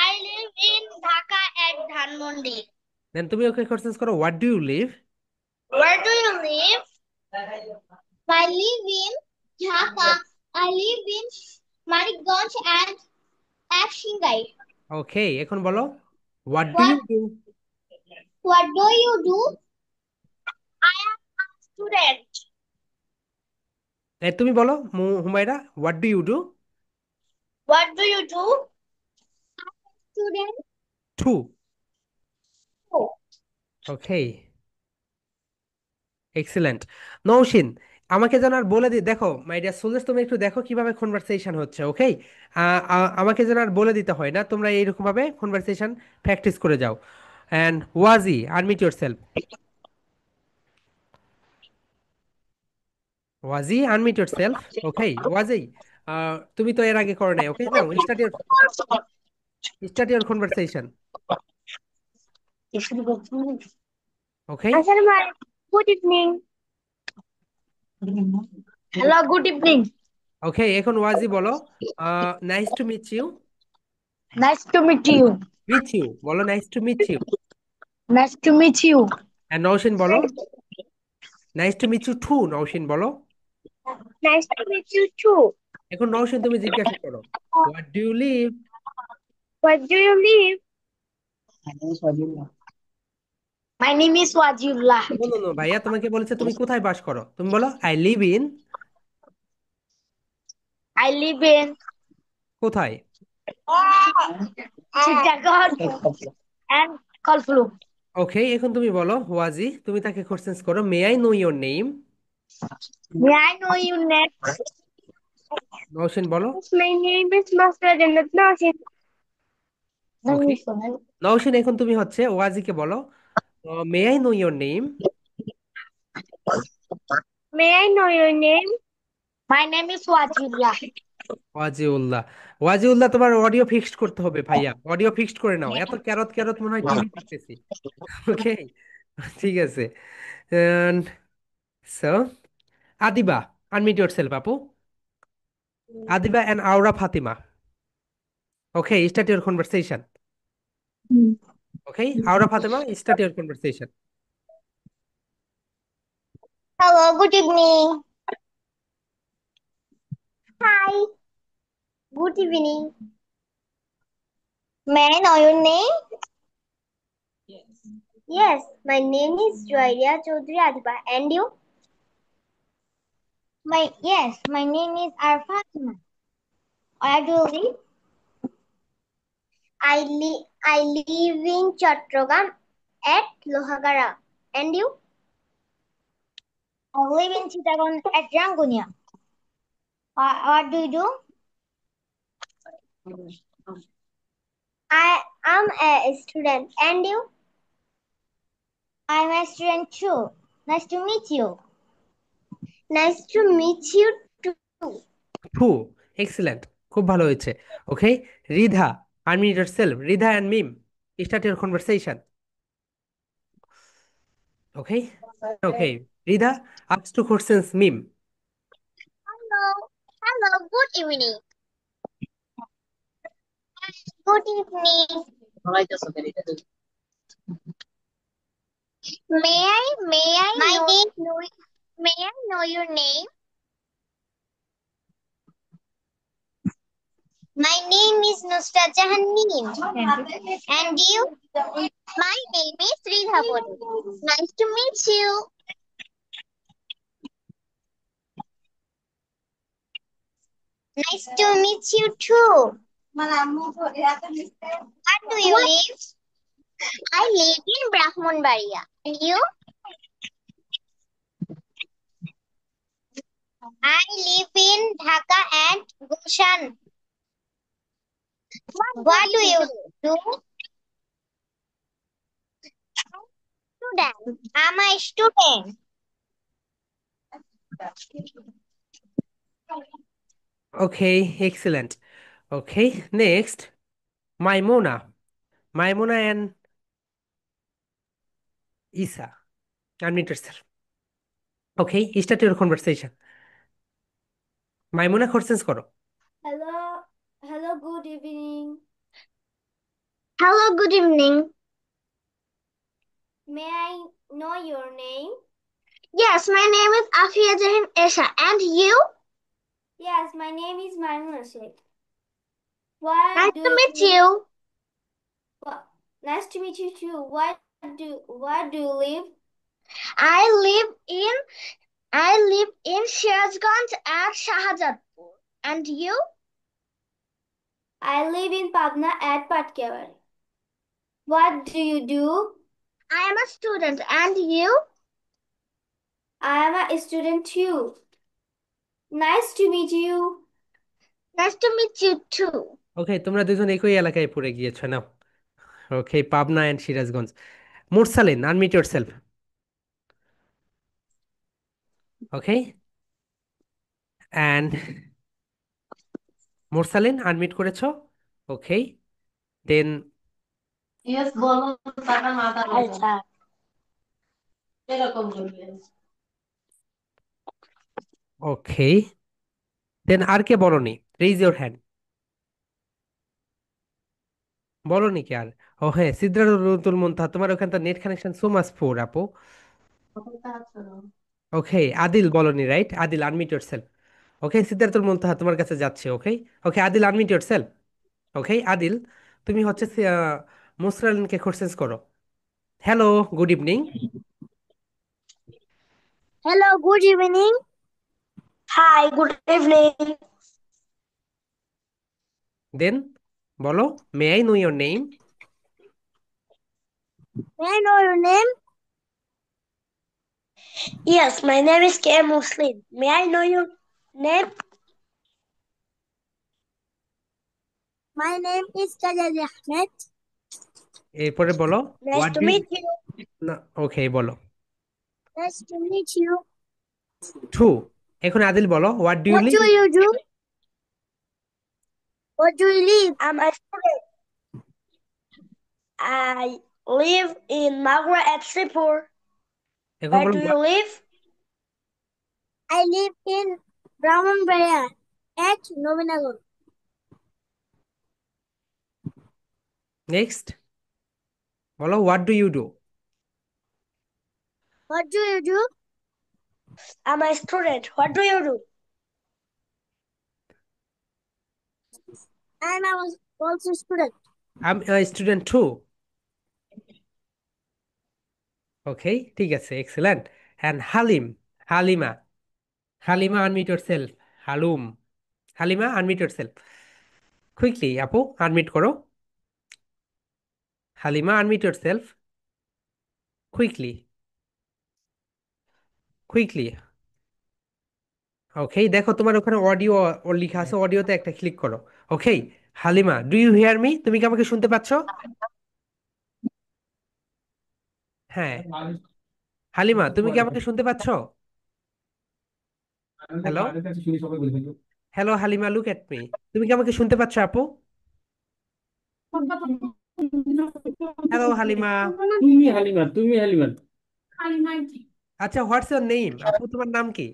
I live in Dhaka at Dhanmondi. Then তুমি okay questions করো what do you live. Where do you live? I live in Dhaka. I live in Marikganj and at Shingai. Okay, এখন বলো what do What you do. What do you do? I am a student. তুমি বলো Humaira what do you do. What do you do? Student. Too. Oh. Okay, excellent. Nowshin আমাকে যেন আর বলে দেখো my dear soldiers, তুমি একটু দেখো কিভাবে কনভারসেশন হচ্ছে। ওকে, আমাকে যেন আর বলে দিতে হয় না, তোমরা এইরকম ভাবে কনভারসেশন প্র্যাকটিস করে যাও। And Waji unmute yourself. Waji unmute yourself. Okay Waji, তুমি তো এর আগে করো নাই। Okay now start your conversation. Okay Assalamualaikum. Good evening. Hello, good evening. Okay, এখন ওয়াজি বলো nice to meet you. Nice to meet you. Meet you বলো nice to meet you. Nice to meet you. And Nowshin বলো nice to meet you too. Nowshin বলো। Nice to meet you too. এখন নওশিন তুমি জিজ্ঞাসা করো what do you live. Where do you live? My name is Wajibullah. No no no ভাইয়া, তোমাকে বলেছে তুমি কোথায় বাস করো, তুমি বলো I live in. I live in কোথায়? Chittagong and Kolflu. ওকে, এখন তুমি বলো ওয়াজি, তুমি তাকে কোশ্চেন্স করো may I know your name. May I know your name? Nowshin বলো। My name is Master Jannat Nasir. ওকে নওশিন, এখন তুমি হচ্ছে ওয়াজিকে বলো may I know your name. May I know your name? My name is Wajibullah. ওয়াজিউল্লাহ। ওয়াজিউল্লাহ, তোমার audio fixed করতে হবে ভাইয়া, audio fixed করে নাও, এত ক্যারত ক্যারত মনে হয় টিভি দেখতেছি। ওকে, ঠিক আছে। সো আদিবা আনমিউট ইয়োরসেলফ আপু। Adiba and Aura Fatima. Okay, start your conversation. Okay, Aura Fatima, start your conversation. Hello, good evening. Hi, good evening. May I know your name? Yes, my name is Joya Chaudhary Adiba. And you? My name is Arfatima. Where do you live? I live in Chattogram at Lohagara. And you? I live in Chittagong at Rangunia. What do you do? I am a student. And you? I'm a student too. Nice to meet you. Nice to meet you too. Two, excellent. খুব ভালো হয়েছে। Okay, Ridha, unmute yourself. Ridha and Mim, start your conversation. Okay, okay. Ridha, ask two questions. Mim. Hello. Hello. Good evening. Good evening. May I know your name? My name is Nusrat Jahan Neem. And you? My name is Ridha Puri. Nice to meet you. Nice to meet you too. Where do you live? I live in Brahmanbaria. And you? I live in Dhaka and Gulshan. What do you do? Student. I'm a student. Okay, excellent. Okay, next, Maimuna. Maimuna and Isa. Unmute yourself. Okay, start your conversation. Maimuna questions করো। Hello, hello, good evening. Hello, good evening. May I know your name? Yes, my name is Afia Jahin Esha. And you? Yes, my name is Marmuna Sheikh. What Nice do to meet you, you. what, nice to meet you too. Where do you live? I live in Shirazganj at Shahjatpur. And you? I live in Pabna at Patkevar. What do you do? I am a student. And you? I am a student too. Nice to meet you. Nice to meet you too. ওকে, তোমরা দুজন একই এলাকায় পড়ে গিয়েছো নাও। ওকে, Pabna and Sirajganj. মুরসালিন, unmute yourself. Okay, and মুরসালিন unmute করেছো। ওকে, দেন yes বলো টাকা না দাও আচ্ছা এরকম বলবেন ওকে, দেন আর কে বলনি? Raise your hand. বলনি কে আর? ও হ্যাঁ, সিদ্ধার্থুল মুনতাহা, তোমার ওখানে তো নেট কানেকশন সো মাচ পুর আপু। কথা আছে না ওকে, আদিল বলনি, right? Adil unmute yourself. Okay, Sidratul Muntaha তোমার কাছে যাচ্ছে। Okay, okay Adil unmute yourself. Okay Adil, তুমি হচ্ছে মুসরালিনকে কোশ্চেন্স করো। Hello, good evening. Hello, good evening. Hi, good evening. Then বলো, may I know your name? May I know your name? Yes, my name is K. Muslim. May I know your name? My name is Kajal Ahmed. এরপরে বলো, Nice what to do meet you. না, okay বলো Nice to meet you. Too. এখন আদিল বলো, what do you What live? do you do? What do you live? I'm a student. I live in Magra at Sripur. এখন Where বলো do you live? I live in Brahmanbaria at Novinagar. Next বলো, what do you do? What do you do? I'm a student. What do you do? I'm also a student. I am student too. Okay, ঠিক আছে, excellent. And Halim, Halima, Halima unmute yourself. হালুম, Halima unmute yourself quickly. আপু unmute করো। Halima unmute yourself quickly, quickly. Okay, দেখো তোমার ওখানে audio লেখা আছে, অডিওতে একটা ক্লিক করো। Okay, Halima, do you hear me? তুমি কি আমাকে শুনতে পাচ্ছ? হ্যাঁ, হালিমা তুমি কি আমাকে শুনতে পাচ্ছ? Hello, hello Halima, look at me. তুমি কি আমাকে শুনতে পাচ্ছ আপু? হ্যালো হালিমা। তুমি হালিমা আচ্ছা, হোয়াটস ইওর নেম? আপু তোমার নাম কি?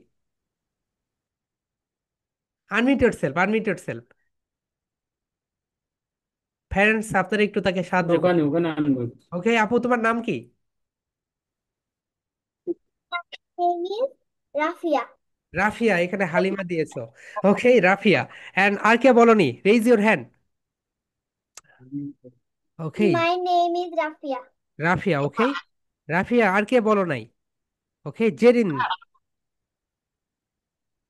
Unmute yourself, unmute yourself. Parents, আপনারা একটু তাকে সাহায্য করুন। ওখানে ওখানে আনবো ওকে আপু, তোমার নাম কি? Name is Rafia. রাফিয়া, এখানে হালিমা দিয়েছো। ওকে রাফিয়া, এন্ড আর কে বলনি? Raise your hand. Okay, My name is Rafia. Rafia. Okay Rafia, আর কে বলো নাই? Okay Zerin,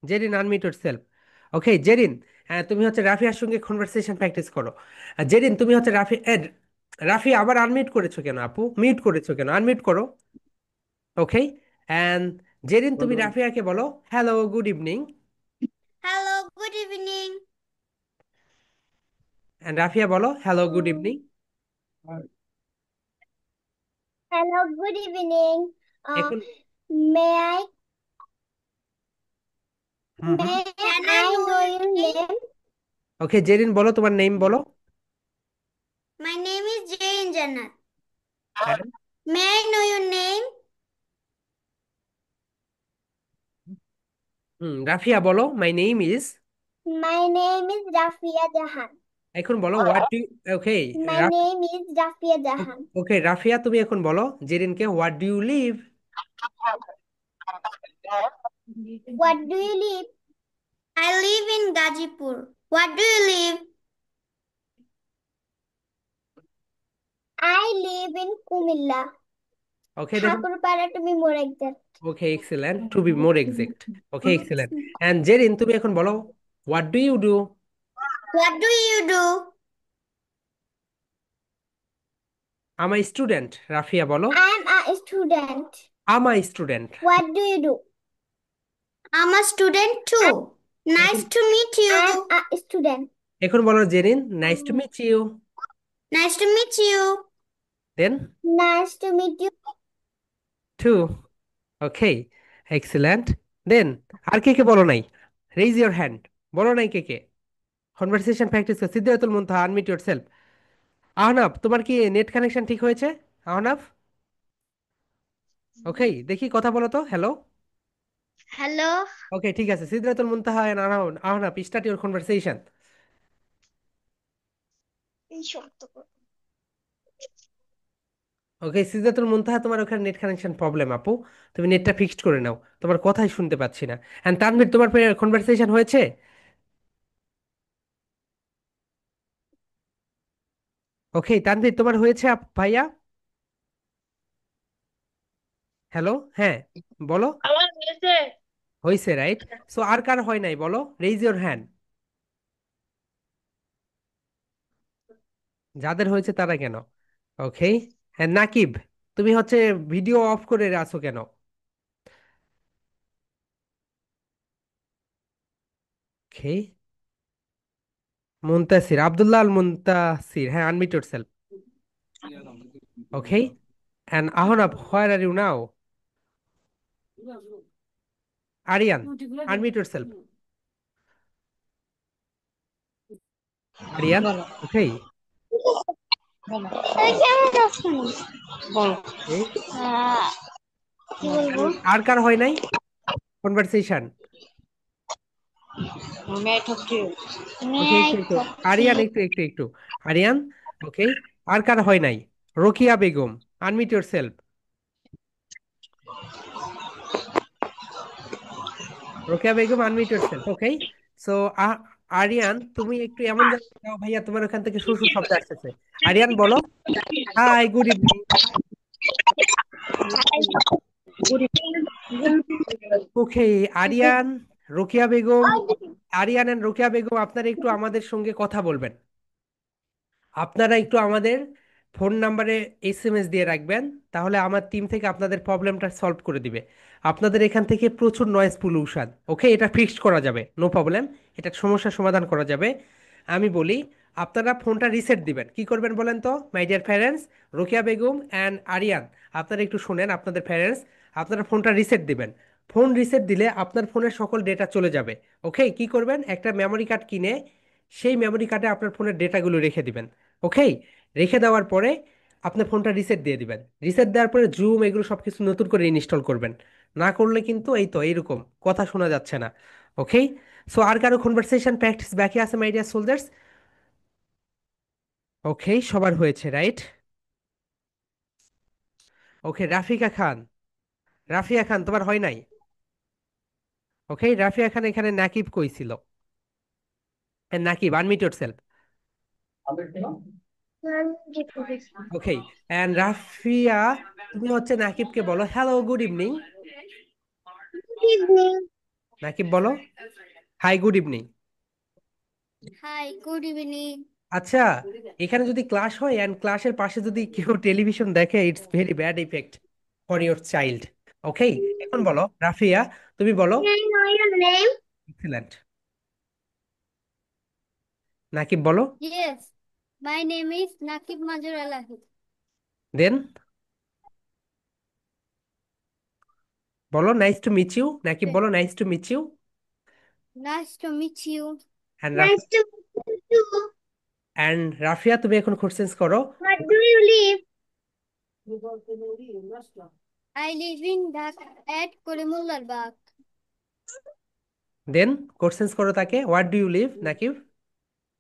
Zerin unmute yourself. Okay Zerin, হ্যাঁ, তুমি হচ্ছে রাফিয়ার সঙ্গে কনভারসেশন প্র্যাকটিস করো। আর জেরিন তুমি হচ্ছে রাফি আবার আনমিউট করেছো কেন আপু? মিউট করেছো কেন? আনমিউট করো। ওকে। অ্যান্ড জেরিন তুমি রাফিয়াকে বলো hello good evening. Hello, good evening. And Rafia বলো hello good evening. Hello, good evening. Uh, এখন May I hmm hmm may Can I I know know your your name? name. ওকে, জেরিন বলো তোমার নেম বলো। My name is Jane Jannat. হ্যাঁ। May I know your name? Rafia বলো my name is. My name is Rafia Jahan. এখন বলো what do. Okay. My name is Rafia Jahan. Okay Rafia তুমি এখন বলো জেরিনকে what do you live. What do you live? I live in Gajipur. What do you live? I live in Kumilla. Okay দেখো। Thakurpara to be more exact. Okay excellent, to be more exact. Okay excellent. And Zerin তুমি এখন বলো what do you do. What do you do? আমার student. Rafia বলো I am a student. আমার student. What do you do? I'm a student too. এখন Nice to meet you. I am a student. এখন বলো Zerin nice to meet you. Nice to meet you. Then Nice to meet you. Too. Okay excellent. Then আর কে কে বলো নাই? Raise your hand. বলো নাই কে কে? কনভারসেশন প্র্যাকটিস কর। Sidratul Muntaha unmute yourself. Ahnaf তোমার কি নেট কানেকশন ঠিক হয়েছে? আহনাফ ওকে দেখি কথা বলো তো হ্যালো। Hello. ওকে ঠিক আছে, Sidratul Muntaha and Ahnaf start your conversation. Okay Sidratul Muntaha তোমার ওখানে নেট কানেকশন প্রবলেম আপু। তুমি নেটটা ফিক্সড করে নাও, তোমার কথাই শুনতে পাচ্ছি না। এন্ড তানভীর তোমার কনভারসেশন হয়েছে? ওকে তানভীর তোমার হয়েছে ভাইয়া? হ্যালো হ্যাঁ বলো। আমার হয়েছে। হয়েছে রাইট। সো আর কার হয় নাই বলো, রেইজ ইওর হ্যান্ড। যাদের হয়েছে তারা কেন? ওকে। হ্যাঁ নাকিব তুমি হচ্ছে ভিডিও অফ করে আছো কেন? ওকে। মুনতাসির আব্দুল্লাহ আল মুনতাসির, হ্যাঁ unmute yourself. Okay. And Ahnab where are you now? Ariyan unmute yourself. Ariyan okay. তুই কেমন আছিস? কি বলবো? আর কার হয় নাই কনভারসেশন? ওকে একটু একটু আরিয়ান একটু একটু একটু আরিয়ান ওকে। আর কার হয় নাই? Rokia Begum unmute yourself. Rokeya Begum unmute yourself. Okay. So Ariyan তুমি একটু এমন জায়গায় যাও ভাইয়া, তোমার ওখান থেকে সুর সুর শব্দ আসতেছে। আরিয়ান বলো hi good evening. Okay Arian, Rokeya Begum, Arian and Rokeya Begum আপনারা একটু আমাদের সঙ্গে কথা বলবেন। আপনারা একটু আমাদের ফোন নাম্বারে এসএমএস দিয়ে রাখবেন, তাহলে আমার টিম থেকে আপনাদের প্রবলেমটা সলভ করে দিবে। আপনাদের এখান থেকে প্রচুর নয়েজ পলিউশন, ওকে এটা ফিক্সড করা যাবে, নো প্রবলেম। এটা সমস্যার সমাধান করা যাবে। আমি বলি আপনারা ফোনটা রিসেট দিবেন, কি করবেন বলেন তো my dear parents? Rokeya Begum and Arian আপনারা একটু শুনেন, আপনাদের প্যারেন্টস আপনারা ফোনটা রিসেট দিবেন। ফোন রিসেট দিলে আপনার ফোনের সকল ডেটা চলে যাবে। ওকে কি করবেন, একটা মেমোরি কার্ড কিনে সেই মেমোরি কার্ডে আপনার ফোনের ডেটাগুলো রেখে দিবেন। ওকে রেখে দেওয়ার পরে আপনি ফোনটা রিসেট দিয়ে দিবেন। রিসেট দেওয়ার পরে জুম এগুলো সব কিছু নতুন করে ইনস্টল করবেন। না করলে কিন্তু এই তো এইরকম কথা শোনা যাচ্ছে না। ওকে। সো আর কারো কনভারসেশন প্র্যাকটিস বাকি আছে মাই ডিয়ার সোলজার্স? ওকে সবার হয়েছে রাইট। ওকে রাফিকা খান, রাফিয়া খান তোমার হয় নাই? ওকে রাফিয়া খান এখানে নাকিব কইছিল। Nakib unmute yourself. Okay and Rafia তুমি হচ্ছে নাকিবকে বলো hello good evening. Good evening. Nakib বলো hi good evening. Hi, good evening. আচ্ছা, এখানে যদি ক্লাস হয় এন্ড ক্লাসের পাশে যদি কেউ টেলিভিশন দেখে, it's very bad effect for your child. Okay, এখন বলো রাফিয়া, তুমি বলো। May I know your name? Excellent. Nakib বলো। Yes, my name is Nakib Majur Alahi. Then বলো nice to meet you. Nakib বলো nice to meet you. Nice to meet you. And Nice to meet you. Rafia, তুমি এখন questions করো। Where do you live? I live in Dhaka at Kolimullar Bagh. Then questions করো তাকে, what do you live Nakib.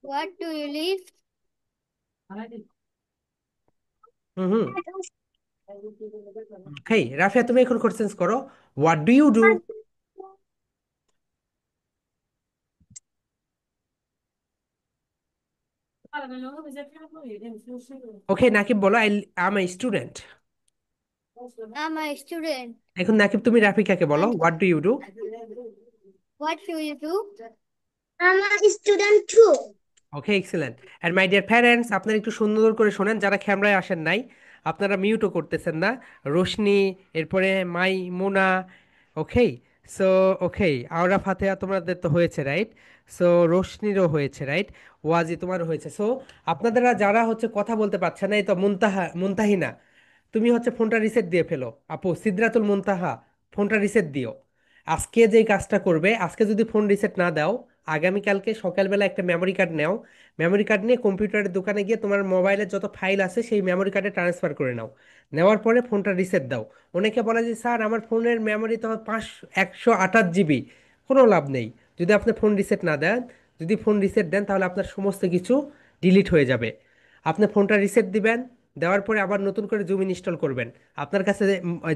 What do you live? Hmm hmm. Okay Rafia, তুমি এখন questions করো, what do you do. Okay Nakib বলো, I am a student. I'm a student. এখন নাকিব তুমি রাফিকাকে বলো, And what do you do. what do you do? I'm a student too. Okay excellent. And my dear parents, আপনারা একটু সুন্দর করে শোনেন, যারা ক্যামেরায় আসেন নাই আপনারা মিউটও করতেছেন না। রোশনি, এরপরে মাই মোনা। ওকে, সো ওকে আওরা ফাতেহা তোমাদের তো হয়েছে রাইট। সো রোশনিরও হয়েছে রাইট। ওয়াজি তোমারও হয়েছে। সো আপনারা যারা হচ্ছে কথা বলতে পারছেন না, এই তো মুনতাহিনা, তুমি হচ্ছে ফোনটা রিসেট দিয়ে ফেলো। আপু সিদরাতুল মুনতাহা, ফোনটা রিসেট দিও। আজকে যে কাজটা করবে, আজকে যদি ফোন রিসেট না দাও, আগামীকালকে সকালবেলা একটা মেমোরি কার্ড নাও। মেমোরি কার্ড নিয়ে কম্পিউটারের দোকানে গিয়ে তোমার মোবাইলের যত ফাইল আছে সেই মেমোরি কার্ডে ট্রান্সফার করে নাও। নেওয়ার পরে ফোনটা রিসেট দাও। অনেকে বলে যে স্যার আমার ফোনের মেমোরি তো 128 জিবি। কোনো লাভ নেই। যদি আপনি ফোন রিসেট না দেন, যদি ফোন রিসেট দেন তাহলে আপনার সমস্ত কিছু ডিলিট হয়ে যাবে। আপনি ফোনটা রিসেট দিবেন, দেওয়ার পরে আবার নতুন করে জুম ইনস্টল করবেন। আপনার কাছে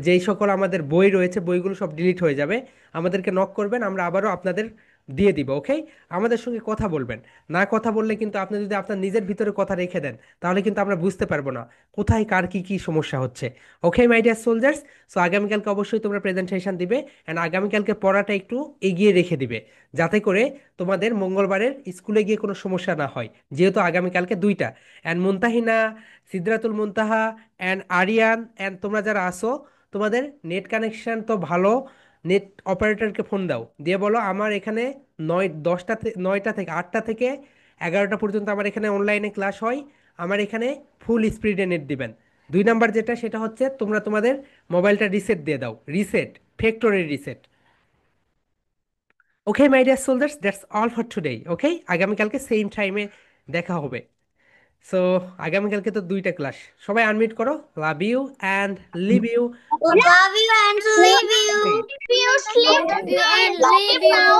যেই সকল আমাদের বই রয়েছে বইগুলো সব ডিলিট হয়ে যাবে। আমাদেরকে নক করবেন, আমরা আবারও আপনাদের দিয়ে দিব। ওকে, আমাদের সঙ্গে কথা বলবেন। না কথা বললে কিন্তু আপনি যদি আপনার নিজের ভিতরে কথা রেখে দেন তাহলে কিন্তু আমরা বুঝতে পারবো না কোথায় কার কি কি সমস্যা হচ্ছে। ওকে মাই ডিয়ার সোলজার্স, সো আগামীকালকে অবশ্যই তোমরা প্রেজেন্টেশন দিবে অ্যান্ড আগামীকালকে পড়াটা একটু এগিয়ে রেখে দিবে, যাতে করে তোমাদের মঙ্গলবারের স্কুলে গিয়ে কোনো সমস্যা না হয়, যেহেতু আগামীকালকে দুইটা। And Muntahina, Sidratul Muntaha and Ariyan and তোমরা যারা আসো, তোমাদের নেট কানেকশন তো ভালো। নেট অপারেটরকে ফোন দাও, দিয়ে বলো আমার এখানে 9টা থেকে 8টা থেকে 11টা পর্যন্ত আমার এখানে অনলাইনে ক্লাস হয়। আমার এখানে ফুল স্পিডে নেট দিবেন। 2 নাম্বার যেটা, সেটা হচ্ছে তোমরা তোমাদের মোবাইলটা রিসেট দিয়ে দাও। Reset, factory reset. Okay my dear soldiers, that's all for today. Okay, আগামীকালকে সেম টাইমে দেখা হবে। সো আগামীকালকে তো দুইটা ক্লাস। সবাই আনমিউট করো। Love you and leave you. Love you and leave Love you. you, sleep. Love you and Love leave you you. now.